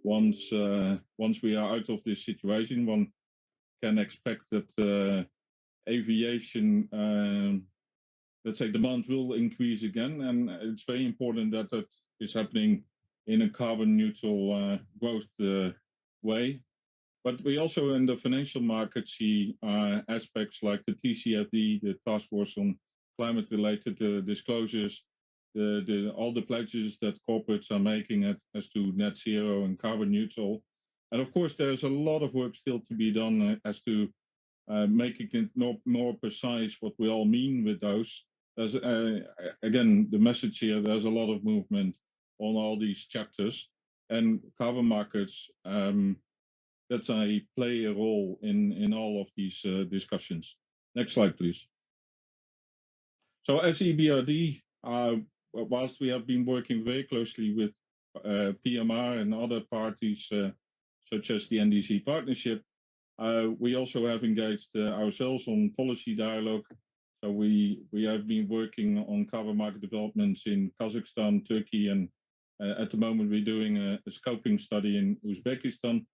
once we are out of this situation, one can expect that aviation, let's say, demand will increase again, and it's very important that that is happening in a carbon neutral growth way. But we also in the financial market see aspects like the TCFD, the Task Force on Climate-Related Disclosures, all the pledges that corporates are making as to net zero and carbon neutral. And of course, there's a lot of work still to be done as to making it more precise what we all mean with those. There's, again, the message here, there's a lot of movement on all these chapters, and carbon markets play a role in all of these discussions. Next slide, please. So as EBRD, whilst we have been working very closely with PMR and other parties, such as the NDC partnership, we also have engaged ourselves on policy dialogue. So we have been working on carbon market developments in Kazakhstan, Turkey, and at the moment we're doing a scoping study in Uzbekistan.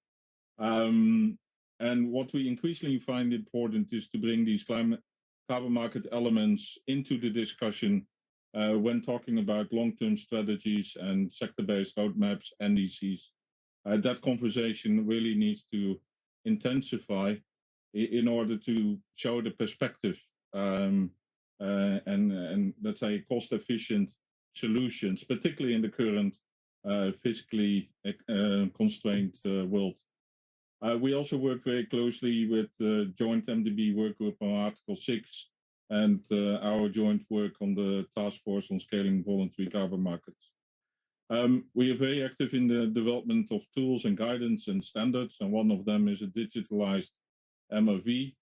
And what we increasingly find important is to bring these carbon market elements into the discussion when talking about long-term strategies and sector-based roadmaps, NDCs. That conversation really needs to intensify in order to show the perspective and let's say cost-efficient solutions, particularly in the current fiscally constrained world. We also work very closely with the joint MDB work group on Article 6 and our joint work on the task force on scaling voluntary carbon markets. We are very active in the development of tools and guidance and standards, and one of them is a digitalized MRV.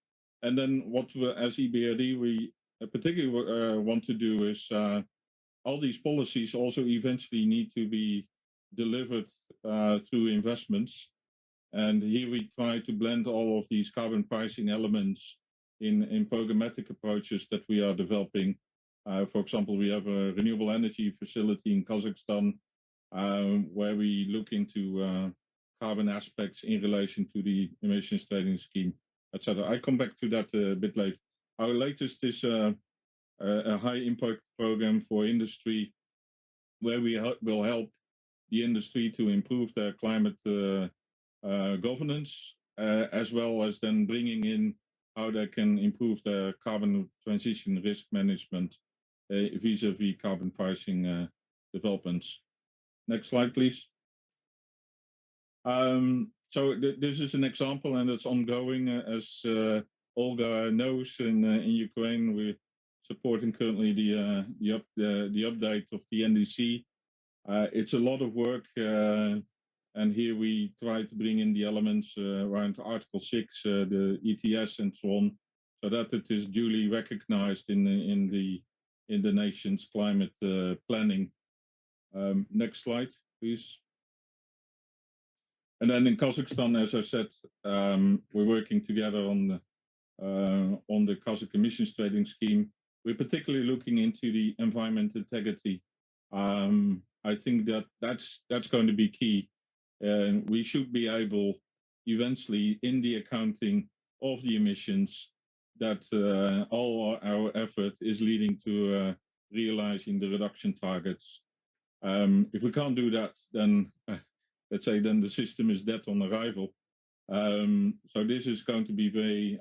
And then what as EBRD we particularly want to do is all these policies also eventually need to be delivered through investments. And here we try to blend all of these carbon pricing elements in programmatic approaches that we are developing. For example, we have a renewable energy facility in Kazakhstan where we look into carbon aspects in relation to the emissions trading scheme, etc. I come back to that a bit later. Our latest is a high impact program for industry where we will help the industry to improve their climate governance, as well as then bringing in how they can improve their carbon transition risk management vis-a-vis carbon pricing developments. Next slide, please. So this is an example, and it's ongoing. As Olga knows, in Ukraine, we're supporting currently the update of the NDC. It's a lot of work. And here we try to bring in the elements around Article 6, the ETS and so on, so that it is duly recognized in the nation's climate planning. Next slide, please. And then in Kazakhstan, as I said, we're working together on the Kazakh emissions trading scheme. We're particularly looking into the environmental integrity. I think that's going to be key. And we should be able, eventually, in the accounting of the emissions, that all our effort is leading to realizing the reduction targets. If we can't do that, then let's say then the system is dead on arrival. So this is going to be very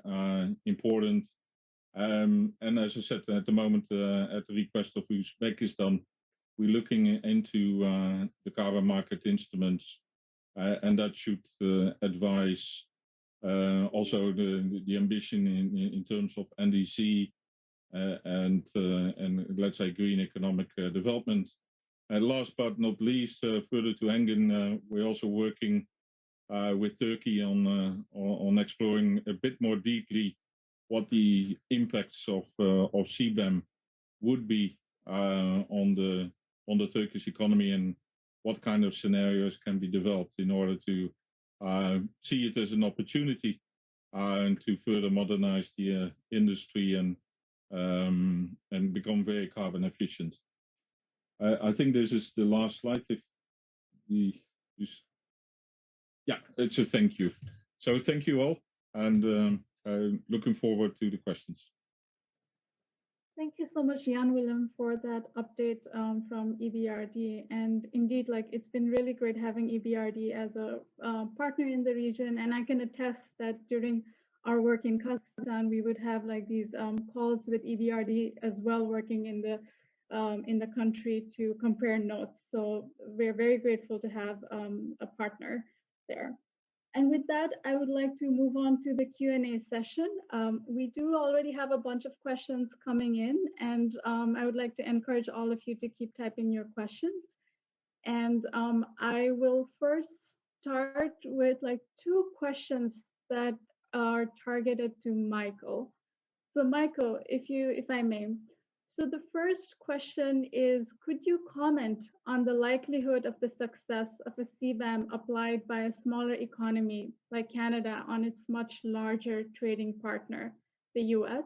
important. And as I said, at the moment, at the request of Uzbekistan, we're looking into the carbon market instruments. And that should advise also the ambition in terms of NDC and let's say green economic development. And last but not least, further to Engin, we're also working with Turkey on exploring a bit more deeply what the impacts of CBAM would be on the Turkish economy, and what kind of scenarios can be developed in order to see it as an opportunity and to further modernize the industry and become very carbon efficient. I think this is the last slide. Yeah, it's a thank you. So thank you all, and looking forward to the questions. Thank you so much, Jan-Willem, for that update from EBRD. And indeed, like, it's been really great having EBRD as a partner in the region. And I can attest that during our work in Kazakhstan, we would have like these calls with EBRD as well, working in the in the country to compare notes. So we're very grateful to have a partner there. And with that, I would like to move on to the Q&A session. We do already have a bunch of questions coming in, and I would like to encourage all of you to keep typing your questions. And I will first start with like two questions that are targeted to Michael. So Michael, if I may. So the first question is, could you comment on the likelihood of the success of a CBAM applied by a smaller economy like Canada on its much larger trading partner, the US?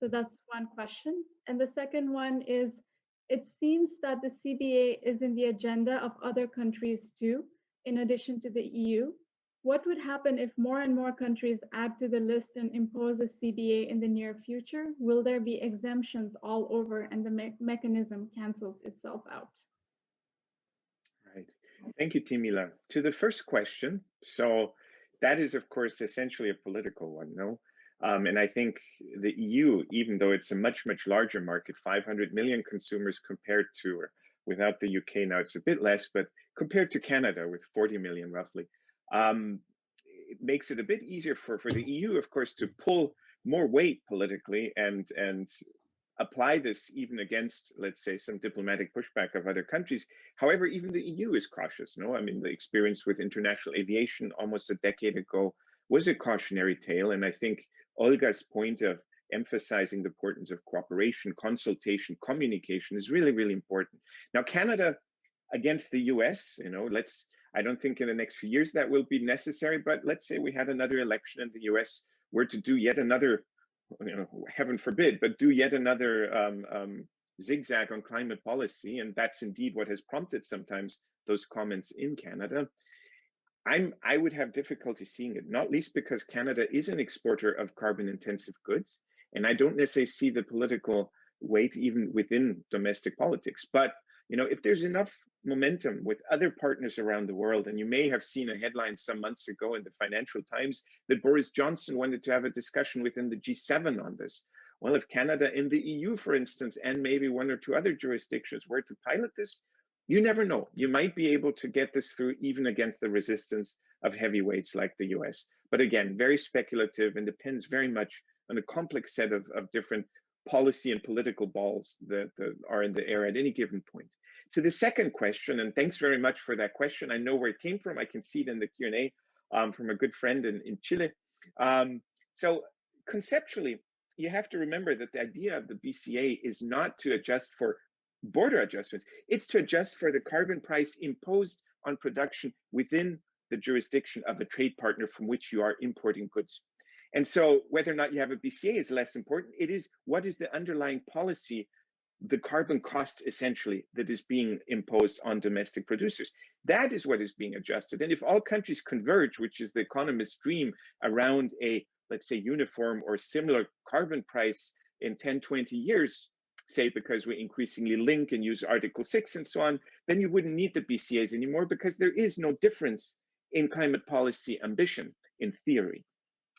So that's one question. And the second one is, it seems that the CBA is in the agenda of other countries too, in addition to the EU. What would happen if more and more countries add to the list and impose a CBA in the near future? Will there be exemptions all over and the mechanism cancels itself out? Right. Thank you, Timila. To the first question, so that is, of course, essentially a political one, no? And I think the EU, even though it's a much, much larger market, 500 million consumers compared to, without the UK now, it's a bit less, but compared to Canada with 40 million roughly, it makes it a bit easier for the EU, of course, to pull more weight politically and apply this even against, let's say, some diplomatic pushback of other countries. However, even the EU is cautious, no? I mean, the experience with international aviation almost a decade ago was a cautionary tale. And I think Olga's point of emphasizing the importance of cooperation, consultation, communication is really, really important. Now, Canada against the US, you know, I don't think in the next few years that will be necessary, but let's say we had another election in the US were to do yet another, you know, heaven forbid, but do yet another zigzag on climate policy. And that's indeed what has prompted sometimes those comments in Canada. I would have difficulty seeing it, not least because Canada is an exporter of carbon intensive goods. And I don't necessarily see the political weight even within domestic politics. But, you know, if there's enough momentum with other partners around the world, and you may have seen a headline some months ago in the Financial Times that Boris Johnson wanted to have a discussion within the G7 on this. Well, if Canada and the EU, for instance, and maybe one or two other jurisdictions were to pilot this, you never know. You might be able to get this through even against the resistance of heavyweights like the US. But again, very speculative and depends very much on a complex set of different policy and political balls that are in the air at any given point. To the second question, and thanks very much for that question. I know where it came from. I can see it in the Q&A from a good friend in Chile. So conceptually, you have to remember that the idea of the BCA is not to adjust for border adjustments. It's to adjust for the carbon price imposed on production within the jurisdiction of a trade partner from which you are importing goods. And so whether or not you have a BCA is less important. It is what is the underlying policy, the carbon cost essentially that is being imposed on domestic producers. That is what is being adjusted. And if all countries converge, which is the economist's dream, around a, let's say, uniform or similar carbon price in 10, 20 years, say because we increasingly link and use Article 6 and so on, then you wouldn't need the BCAs anymore because there is no difference in climate policy ambition in theory.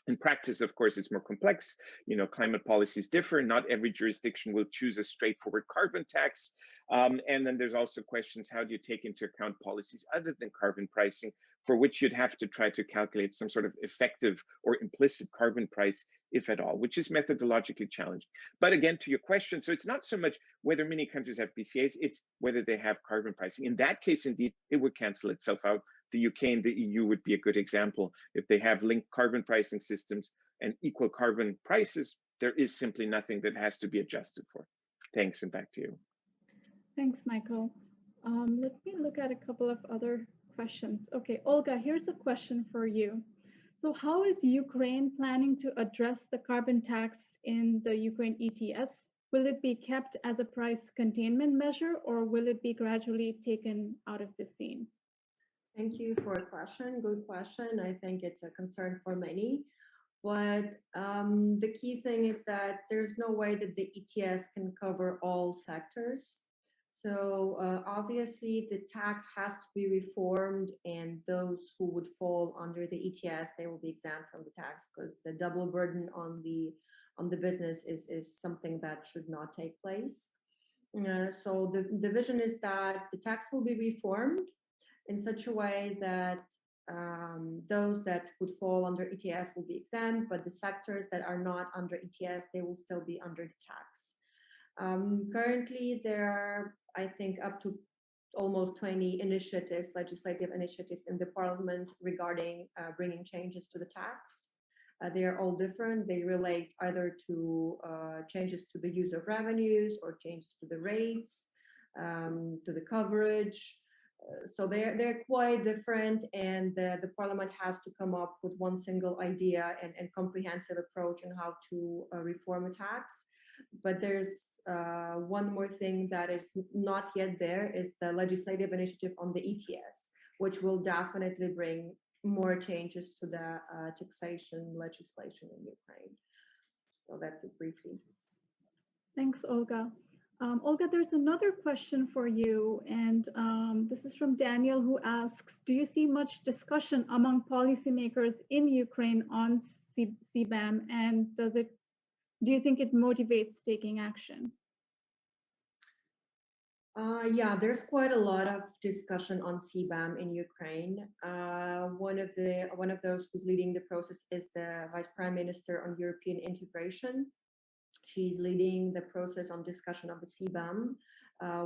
In practice, of course, it's more complex. You know, climate policies differ. Not every jurisdiction will choose a straightforward carbon tax. And then there's also questions, how do you take into account policies other than carbon pricing, for which you'd have to try to calculate some sort of effective or implicit carbon price, if at all, which is methodologically challenging. But again, to your question, so it's not so much whether many countries have BCAs, it's whether they have carbon pricing. In that case, indeed, it would cancel itself out. The UK and the EU would be a good example. If they have linked carbon pricing systems and equal carbon prices, there is simply nothing that has to be adjusted for. Thanks, and back to you. Thanks, Michael. Let me look at a couple of other questions. Okay, Olga, here's a question for you. So how is Ukraine planning to address the carbon tax in the Ukraine ETS? Will it be kept as a price containment measure, or will it be gradually taken out of the scene? Thank you for a question. Good question. I think it's a concern for many. But the key thing is that there's no way that the ETS can cover all sectors. So obviously the tax has to be reformed, and those who would fall under the ETS, they will be exempt from the tax, because the double burden on the business is something that should not take place. So the vision is that the tax will be reformed in such a way that those that would fall under ETS will be exempt, but the sectors that are not under ETS, they will still be under the tax. Currently, there are, I think, up to almost 20 initiatives, legislative initiatives in the parliament regarding bringing changes to the tax. They are all different. They relate either to changes to the use of revenues or changes to the rates, to the coverage. So they're quite different, and the parliament has to come up with one single idea and comprehensive approach on how to reform a tax. But there's one more thing that is not yet there, is the legislative initiative on the ETS, which will definitely bring more changes to the taxation legislation in Ukraine. So that's it briefly. Thanks, Olga. Olga, there's another question for you, and this is from Daniel, who asks, do you see much discussion among policymakers in Ukraine on CBAM, and do you think it motivates taking action? Yeah, there's quite a lot of discussion on CBAM in Ukraine. One of those who's leading the process is the Vice Prime Minister on European integration. She's leading the process on discussion of the CBAM.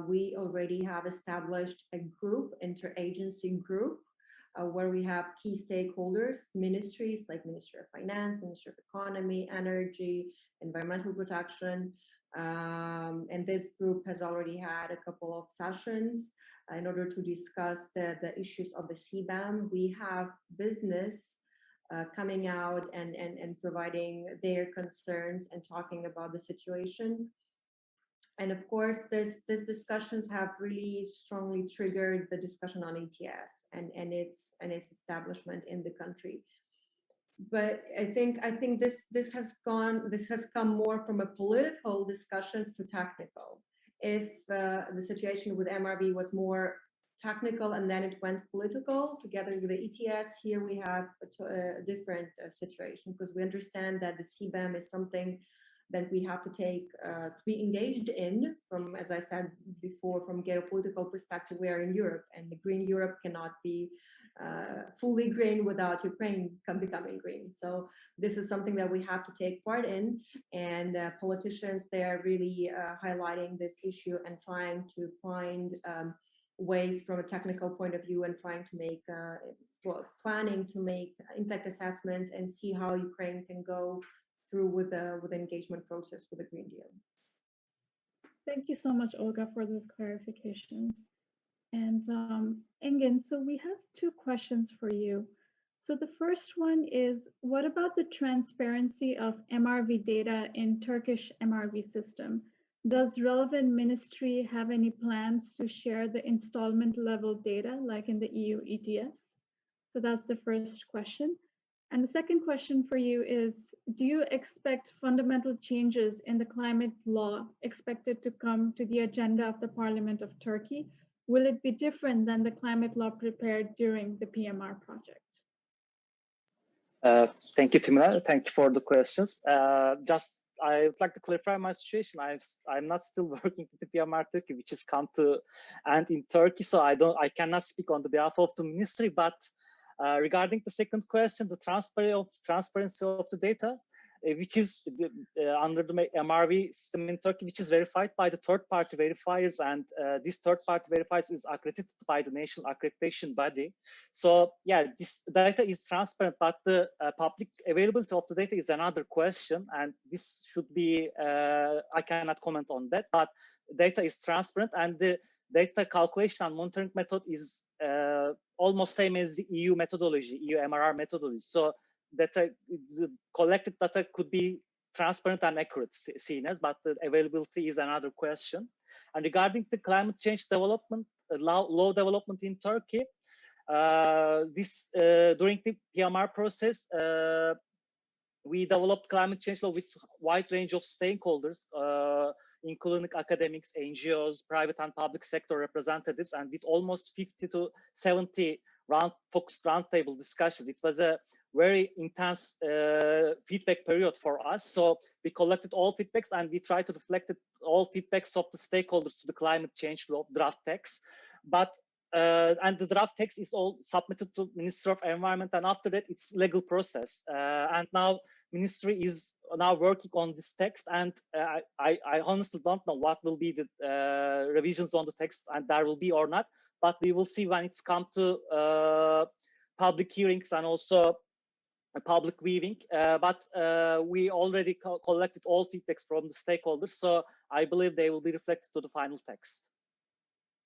We already have established a group, interagency group, where we have key stakeholders, ministries like Ministry of Finance, Ministry of Economy, Energy, Environmental Protection. And this group has already had a couple of sessions in order to discuss the issues of the CBAM. We have business coming out and providing their concerns and talking about the situation. And of course, these discussions have really strongly triggered the discussion on ETS and its establishment in the country. But I think this has come more from a political discussion to technical. If the situation with MRV was more technical and then it went political together with the ETS, here we have a different situation, because we understand that the CBAM is something that we have to be engaged in from, as I said before, from geopolitical perspective. We are in Europe, and the green Europe cannot be fully green without Ukraine becoming green. So this is something that we have to take part in, and politicians, they're really highlighting this issue and trying to find ways from a technical point of view, and trying to make planning to make impact assessments and see how Ukraine can go through with the engagement process with the Green Deal. Thank you so much, Olga, for those clarifications. And Engin, so we have two questions for you. So the first one is, what about the transparency of MRV data in Turkish MRV system? Does relevant ministry have any plans to share the installment level data like in the EU ETS? So that's the first question. And the second question for you is, do you expect fundamental changes in the climate law expected to come to the agenda of the Parliament of Turkey? Will it be different than the climate law prepared during the PMR project? Thank you, Timur. Thank you for the questions. I would like to clarify my situation. I'm not still working with the PMR Turkey, which has come to end in Turkey. So I cannot speak on the behalf of the ministry. But regarding the second question, the transparency of the data, which is under the MRV system in Turkey, which is verified by the third-party verifiers, and this third-party verifiers is accredited by the national accreditation body. So yeah, this data is transparent, but the public availability of the data is another question, and this should be, I cannot comment on that, but data is transparent, and the data calculation and monitoring method is almost same as the EU methodology, EU MRR methodology. So data, the collected data could be transparent and accurate, seen as, but the availability is another question. And regarding the climate change development, law development in Turkey, during the PMR process, we developed climate change law with wide range of stakeholders, including academics, NGOs, private and public sector representatives, and with almost 50 to 70 focused roundtable discussions. It was a very intense feedback period for us. So we collected all feedbacks and we tried to reflect all feedbacks of the stakeholders to the climate change law draft text. But and the draft text is all submitted to Ministry of Environment, and after that it's legal process. And now Ministry is now working on this text, and I honestly don't know what will be the revisions on the text, and there will be or not. But we will see when it's come to public hearings and also a public viewing. But we already collected all feedbacks from the stakeholders, so I believe they will be reflected to the final text.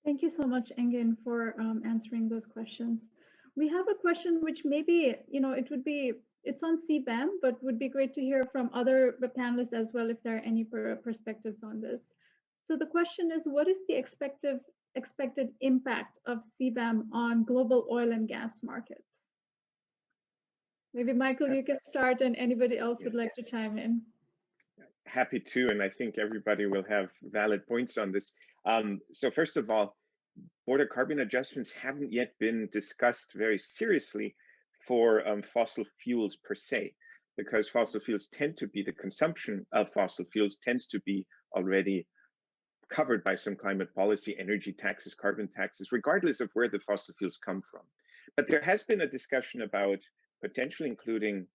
Thank you so much, Engin, for answering those questions. We have a question which maybe, it's on CBAM, but would be great to hear from other panelists as well if there are any perspectives on this. So the question is, what is the expected impact of CBAM on global oil and gas markets? Maybe Michael, you can start, and anybody else would like to chime in. Happy to, and I think everybody will have valid points on this. So first of all, border carbon adjustments haven't yet been discussed very seriously for fossil fuels per se, because fossil fuels tend to be, the consumption of fossil fuels tends to be already covered by some climate policy, energy taxes, carbon taxes, regardless of where the fossil fuels come from. But there has been a discussion about potentially including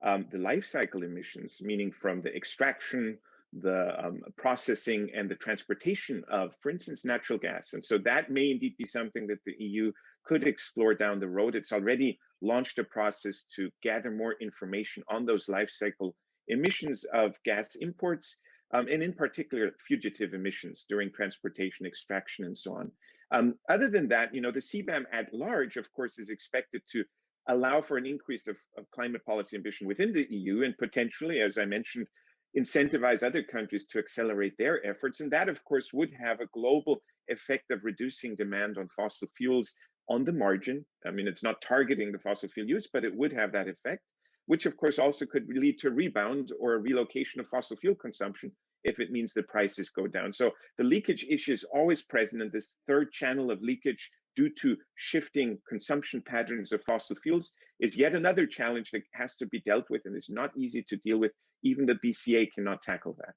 the life cycle emissions, meaning from the extraction, the processing, and the transportation of, for instance, natural gas. And so that may indeed be something that the EU could explore down the road. It's already launched a process to gather more information on those life cycle emissions of gas imports, and in particular, fugitive emissions during transportation, extraction, and so on. Other than that, the CBAM at large, of course, is expected to allow for an increase of climate policy ambition within the EU, and potentially, as I mentioned, incentivize other countries to accelerate their efforts. And that, of course, would have a global effect of reducing demand on fossil fuels on the margin. I mean, it's not targeting the fossil fuel use, but it would have that effect, which of course also could lead to a rebound or a relocation of fossil fuel consumption if it means the prices go down. So the leakage issue is always present, and this third channel of leakage due to shifting consumption patterns of fossil fuels is yet another challenge that has to be dealt with, and is not easy to deal with. Even the BCA cannot tackle that.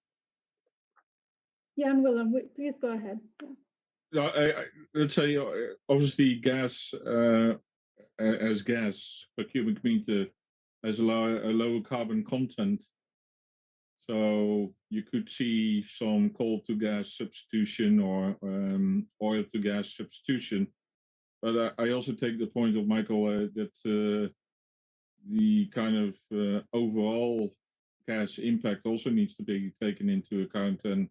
Jan Willem, please go ahead. Let's say, obviously, gas as gas per cubic meter has a lower carbon content. So you could see some coal to gas substitution or oil to gas substitution. But I also take the point of Michael that the kind of overall gas impact also needs to be taken into account. And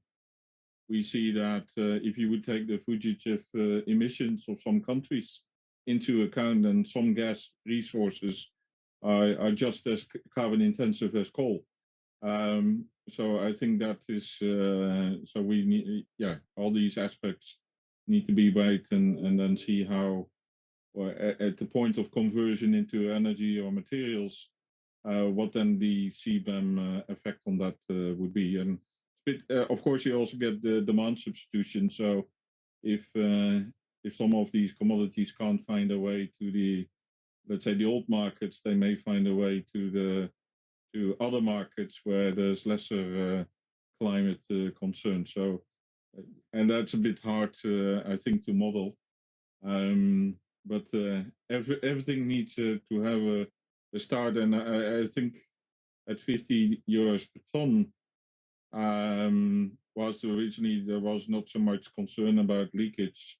we see that if you would take the fugitive emissions of some countries into account, then some gas resources are just as carbon intensive as coal. So I think that is, so we need, all these aspects need to be weighed and then see how, or at the point of conversion into energy or materials, what then the CBAM effect on that would be. And of course, you also get the demand substitution. So if some of these commodities can't find a way to the, let's say, the old markets, they may find a way to other markets where there's lesser climate concern. So, and that's a bit hard, I think, to model. But everything needs to have a start, and I think at 50 euros per ton, whilst originally there was not so much concern about leakage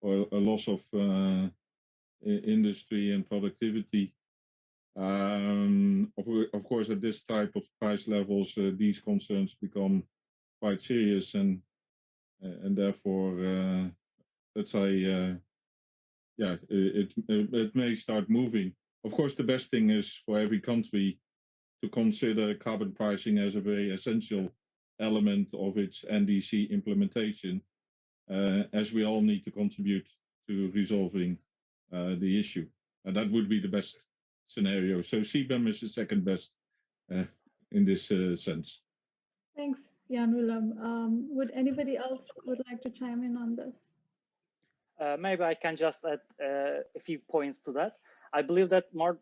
or a loss of industry and productivity. Of course, at this type of price levels, these concerns become quite serious, and therefore, let's say, it may start moving. Of course, the best thing is for every country to consider carbon pricing as a very essential element of its NDC implementation, as we all need to contribute to resolving the issue. And that would be the best scenario. So CBAM is the second best in this sense. Thanks, Jan Willem. Would anybody else would like to chime in on this? Maybe I can just add a few points to that. I believe that more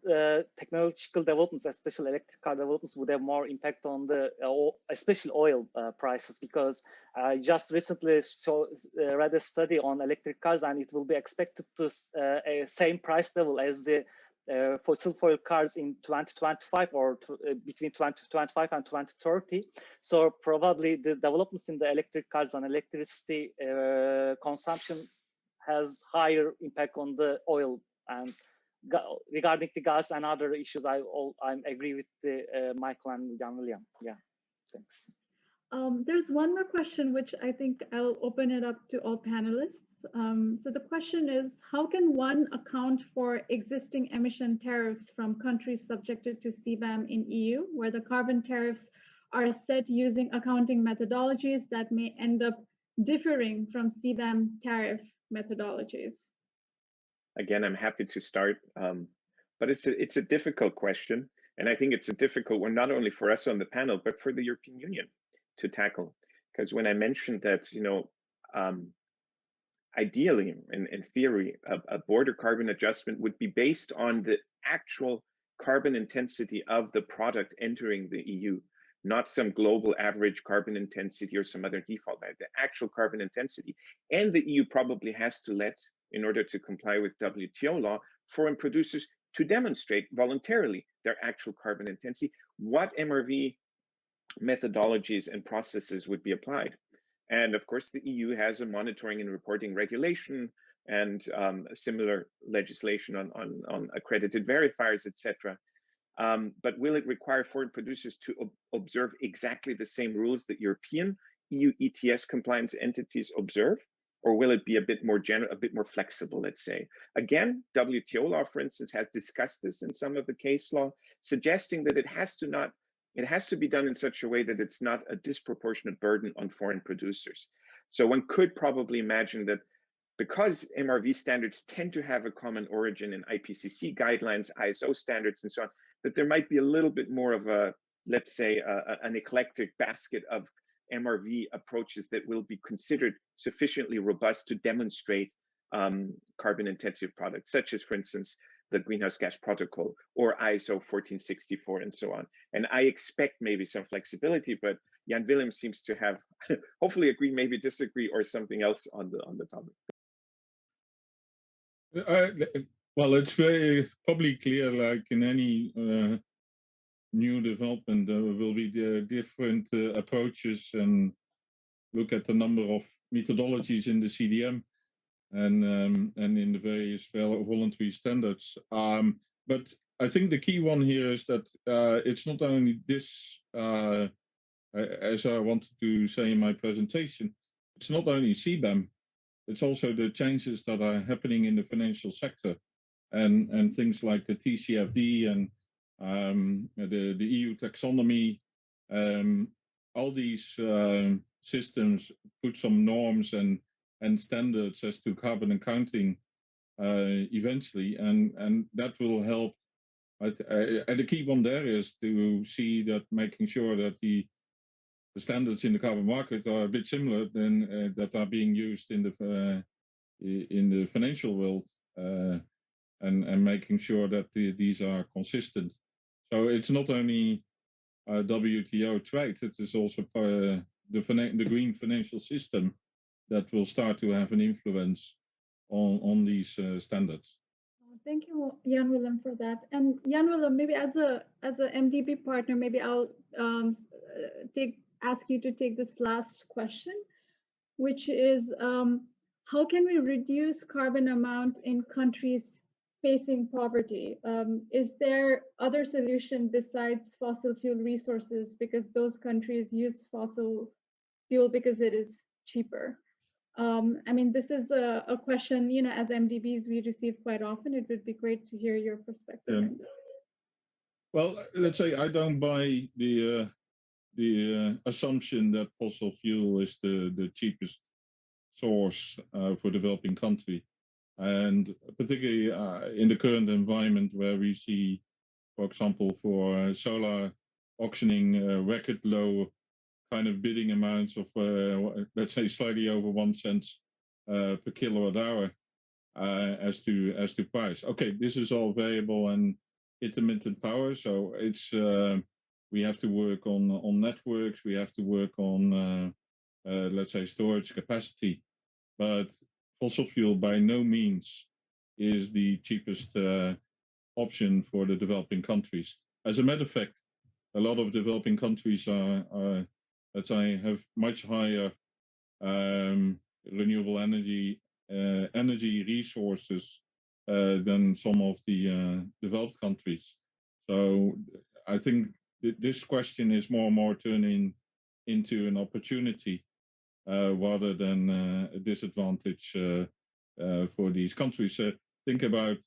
technological developments, especially electric car developments, would have more impact on the especially oil prices, because I just recently read a study on electric cars, and it will be expected to a same price level as the fossil fuel cars in 2025 or between 2025 and 2030. So probably the developments in the electric cars and electricity consumption has higher impact on the oil. And regarding the gas and other issues, I agree with Michael and Jan William. Yeah, thanks. There's one more question, which I think I'll open it up to all panelists. So the question is, how can one account for existing emission tariffs from countries subjected to CBAM in EU, where the carbon tariffs are set using accounting methodologies that may end up differing from CBAM tariff methodologies? Again, I'm happy to start, but it's a difficult question. And I think it's a difficult one, not only for us on the panel, but for the European Union to tackle. Because when I mentioned that, ideally, in theory, a border carbon adjustment would be based on the actual carbon intensity of the product entering the EU, not some global average carbon intensity or some other default value, the actual carbon intensity. And the EU probably has to let, in order to comply with WTO law, foreign producers to demonstrate voluntarily their actual carbon intensity, what MRV methodologies and processes would be applied. And of course, the EU has a monitoring and reporting regulation and similar legislation on accredited verifiers, etc. But will it require foreign producers to observe exactly the same rules that European EU ETS compliance entities observe? Or will it be a bit more general, a bit more flexible, let's say? Again, WTO law, for instance, has discussed this in some of the case law, suggesting that it has to be done in such a way that it's not a disproportionate burden on foreign producers. So one could probably imagine that because MRV standards tend to have a common origin in IPCC guidelines, ISO standards, and so on, that there might be a little bit more of a, let's say, an eclectic basket of MRV approaches that will be considered sufficiently robust to demonstrate carbon intensive products, such as, for instance, the Greenhouse Gas Protocol or ISO 1464 and so on. And I expect maybe some flexibility, but Jan Willem seems to have hopefully agree, maybe disagree, or something else on the topic. Well, it's very probably clear, like in any new development, there will be different approaches, and look at the number of methodologies in the CDM and in the various voluntary standards. But I think the key one here is that it's not only this, as I wanted to say in my presentation, it's not only CBAM, it's also the changes that are happening in the financial sector, and things like the TCFD and the EU taxonomy. All these systems put some norms and standards as to carbon accounting eventually, and that will help. And the key one there is to see that, making sure that the standards in the carbon market are a bit similar than that are being used in the financial world, and making sure that these are consistent. So it's not only WTO trade, it is also the green financial system that will start to have an influence on these standards. Thank you, Jan Willem, for that. And Jan Willem, maybe as a MDB partner, maybe I'll ask you to take this last question, which is how can we reduce carbon amount in countries facing poverty? Is there other solution besides fossil fuel resources, because those countries use fossil fuel because it is cheaper? I mean, this is a question, as MDBs we receive quite often. It would be great to hear your perspective on this. Well, let's say I don't buy the assumption that fossil fuel is the cheapest source for developing country. And particularly in the current environment where we see, for example, for solar auctioning record low kind of bidding amounts of, let's say, slightly over 1 cent per kilowatt hour. as to price. Okay, this is all variable and intermittent power, so it's we have to work on networks, we have to work on let's say storage capacity, but fossil fuel by no means is the cheapest option for the developing countries. As a matter of fact, a lot of developing countries are let's say have much higher renewable energy resources than some of the developed countries. So I think this question is more and more turning into an opportunity rather than a disadvantage for these countries. Think about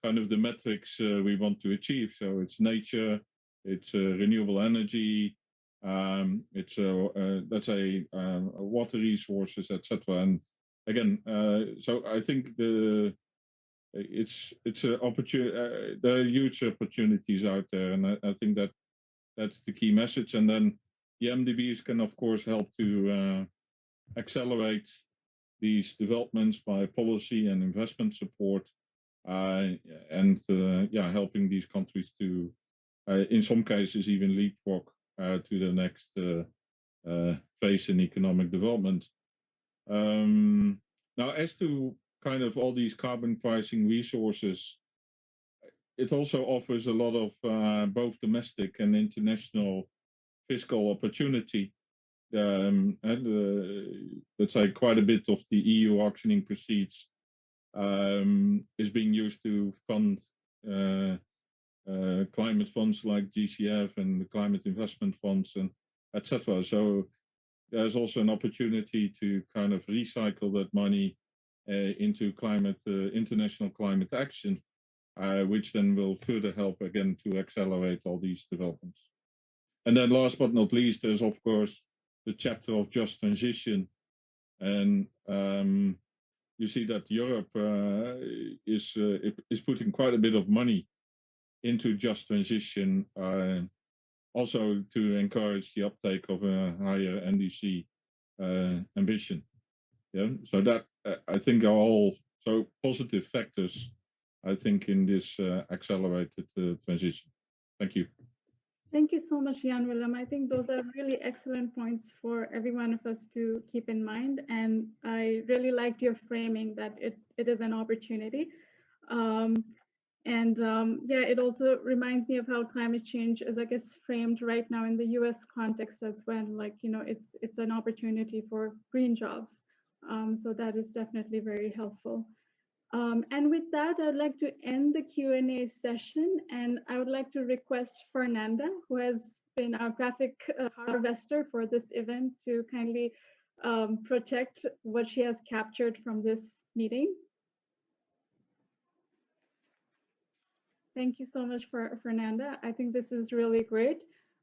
kind of the metrics we want to achieve. So it's nature, it's renewable energy, it's let's say water resources, etc. And again, so I think it's an opportunity. There are huge opportunities out there, and I think that's the key message. And then the MDBs can, of course, help to accelerate these developments by policy and investment support, and yeah, helping these countries to, in some cases, even leapfrog to the next phase in economic development. Now, as to kind of all these carbon pricing resources, it also offers a lot of both domestic and international fiscal opportunity. And let's say quite a bit of the EU auctioning proceeds is being used to fund climate funds like GCF and the climate investment funds and etc. So there's also an opportunity to kind of recycle that money into international climate action, which then will further help again to accelerate all these developments. And then last but not least, there's of course the chapter of just transition. And you see that Europe is putting quite a bit of money into just transition, also to encourage the uptake of a higher NDC ambition. Yeah, so that I think are all so positive factors, I think, in this accelerated transition. Thank you. Thank you so much, Jan Willem. I think those are really excellent points for every one of us to keep in mind. And I really liked your framing that it is an opportunity. Yeah, it also reminds me of how climate change is, I guess, framed right now in the US context as well. Like, you know, it's an opportunity for green jobs. So that is definitely very helpful. And with that, I'd like to end the Q&A session, and I would like to request Fernanda, who has been our graphic harvester for this event, to kindly protect what she has captured from this meeting. Thank you so much, Fernanda. I think this is really great.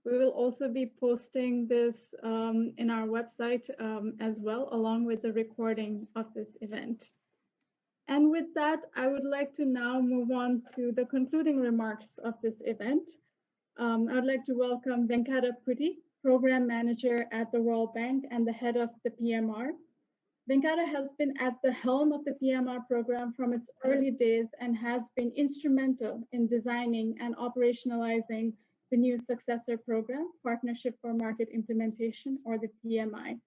We will also be posting this in our website as well, along with the recording of this event. And with that, I would like to now move on to the concluding remarks of this event. I would like to welcome Venkata Pudi, Program Manager at the World Bank and the head of the PMR. Venkata has been at the helm of the PMR program from its early days and has been instrumental in designing and operationalizing the new successor program, Partnership for Market Implementation, or the PMI.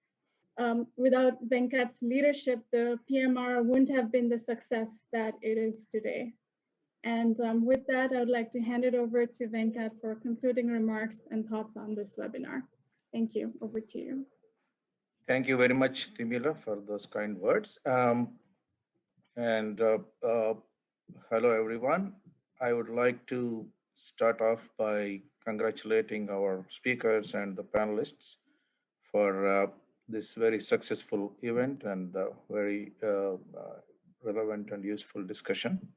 Without Venkat's leadership, the PMR wouldn't have been the success that it is today. And with that, I would like to hand it over to Venkat for concluding remarks and thoughts on this webinar. Thank you. Over to you. Thank you very much, Timila, for those kind words. Hello, everyone. I would like to start off by congratulating our speakers and the panelists for this very successful event and very relevant and useful discussion.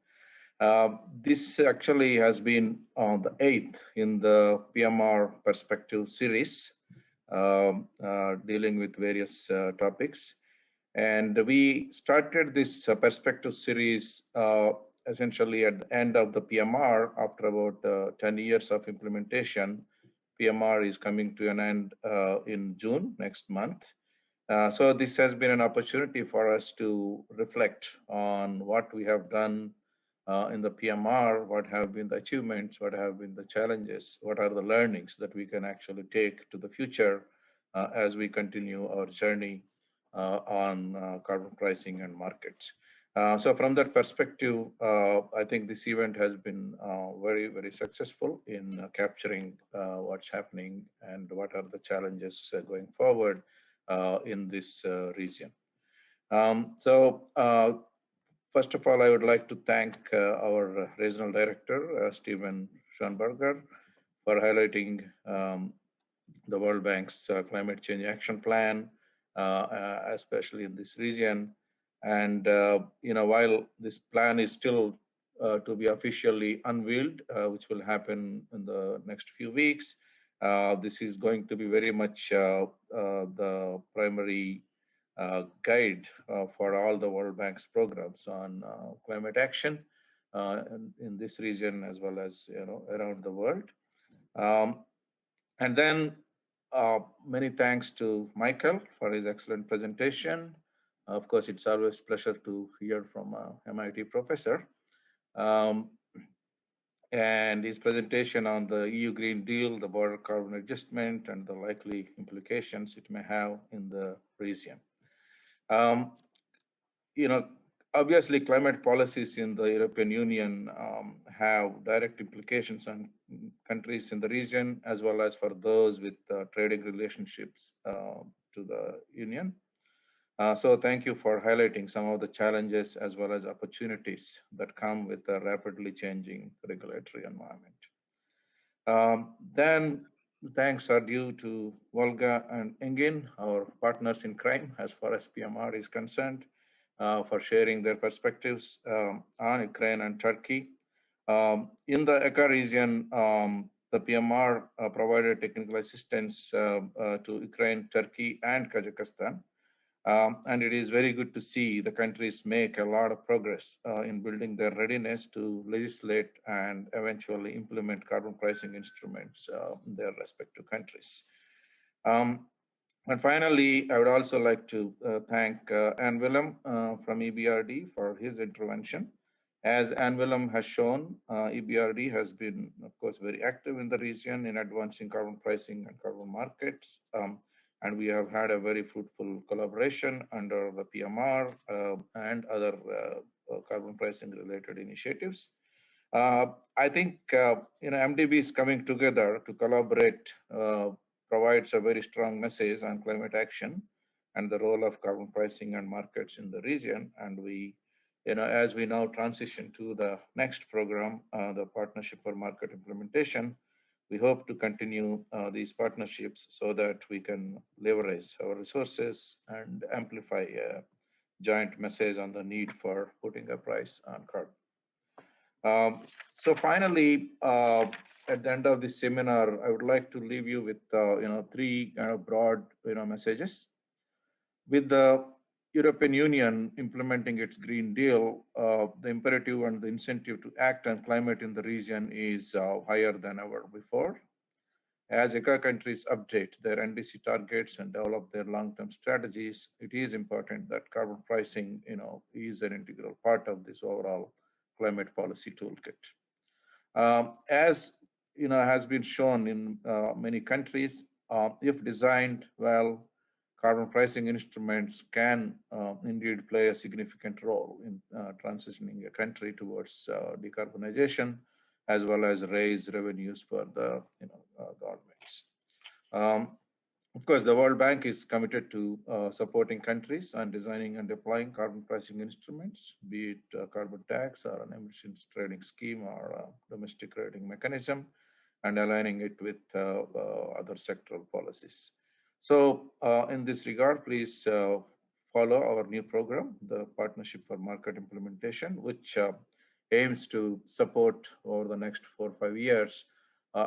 This actually has been the 8th in the PMR Perspective series, dealing with various topics. And we started this Perspective series essentially at the end of the PMR. After about 10 years of implementation, PMR is coming to an end in June next month. So this has been an opportunity for us to reflect on what we have done in the PMR, what have been the achievements, what have been the challenges, what are the learnings that we can actually take to the future as we continue our journey on carbon pricing and markets. So from that perspective, I think this event has been very, very successful in capturing what's happening and what are the challenges going forward in this region. First of all, I would like to thank our regional director, Stephen Schoenberger, for highlighting the World Bank's Climate Change Action Plan, especially in this region. And while this plan is still to be officially unveiled, which will happen in the next few weeks, this is going to be very much the primary guide for all the World Bank's programs on climate action in this region as well as around the world. And then many thanks to Michael for his excellent presentation. Of course, it's always a pleasure to hear from an MIT professor. And his presentation on the EU Green Deal, the border carbon adjustment, and the likely implications it may have in the region. Obviously, climate policies in the European Union have direct implications on countries in the region, as well as for those with trading relationships to the Union. So thank you for highlighting some of the challenges as well as opportunities that come with a rapidly changing regulatory environment. Then thanks are due to Volga and Engin, our partners in crime, as far as PMR is concerned, for sharing their perspectives on Ukraine and Turkey. In the ECA region, the PMR provided technical assistance to Ukraine, Turkey, and Kazakhstan. And it is very good to see the countries make a lot of progress in building their readiness to legislate and eventually implement carbon pricing instruments in their respective countries. And finally, I would also like to thank Anne Willem from EBRD for his intervention. As Anne Willem has shown, EBRD has been, of course, very active in the region in advancing carbon pricing and carbon markets. And we have had a very fruitful collaboration under the PMR and other carbon pricing related initiatives. I think MDBs coming together to collaborate provides a very strong message on climate action and the role of carbon pricing and markets in the region. And we, as we now transition to the next program, the Partnership for Market Implementation, we hope to continue these partnerships so that we can leverage our resources and amplify a joint message on the need for putting a price on carbon. So finally, at the end of this seminar, I would like to leave you with three kind of broad messages. With the European Union implementing its Green Deal, the imperative and the incentive to act on climate in the region is higher than ever before. As ECA countries update their NDC targets and develop their long-term strategies, it is important that carbon pricing, is an integral part of this overall climate policy toolkit. As has been shown in many countries, if designed well, carbon pricing instruments can indeed play a significant role in transitioning a country towards decarbonization, as well as raise revenues for the governments. Of course, the World Bank is committed to supporting countries on designing and deploying carbon pricing instruments, be it a carbon tax or an emissions trading scheme or a domestic rating mechanism, and aligning it with other sectoral policies. So in this regard, please follow our new program, the Partnership for Market Implementation, which aims to support over the next 4 or 5 years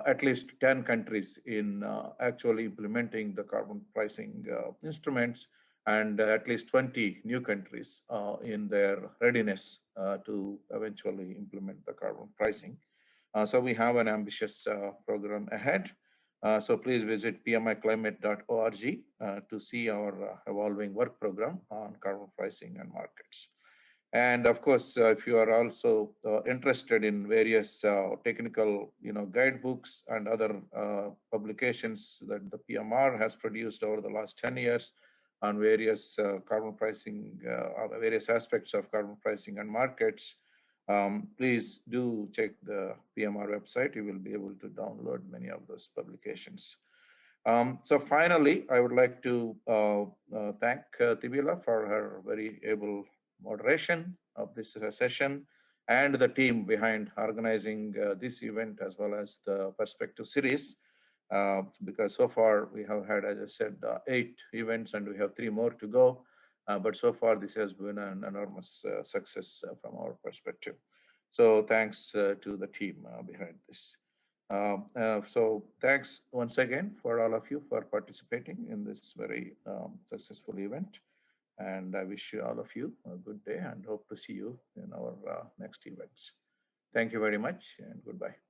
at least 10 countries in actually implementing the carbon pricing instruments, and at least 20 new countries in their readiness to eventually implement the carbon pricing. So we have an ambitious program ahead. So please visit pmiclimate.org to see our evolving work program on carbon pricing and markets. And of course, if you are also interested in various technical, guidebooks and other publications that the PMR has produced over the last 10 years on various carbon pricing, various aspects of carbon pricing and markets, please do check the PMR website. You will be able to download many of those publications. So finally, I would like to thank Tibila for her very able moderation of this session and the team behind organizing this event as well as the Perspective series. Because so far we have had, as I said, 8 events and we have 3 more to go. But so far this has been an enormous success from our perspective. So thanks to the team behind this. So thanks once again for all of you for participating in this very successful event. And I wish you all of you a good day and hope to see you in our next events. Thank you very much and goodbye.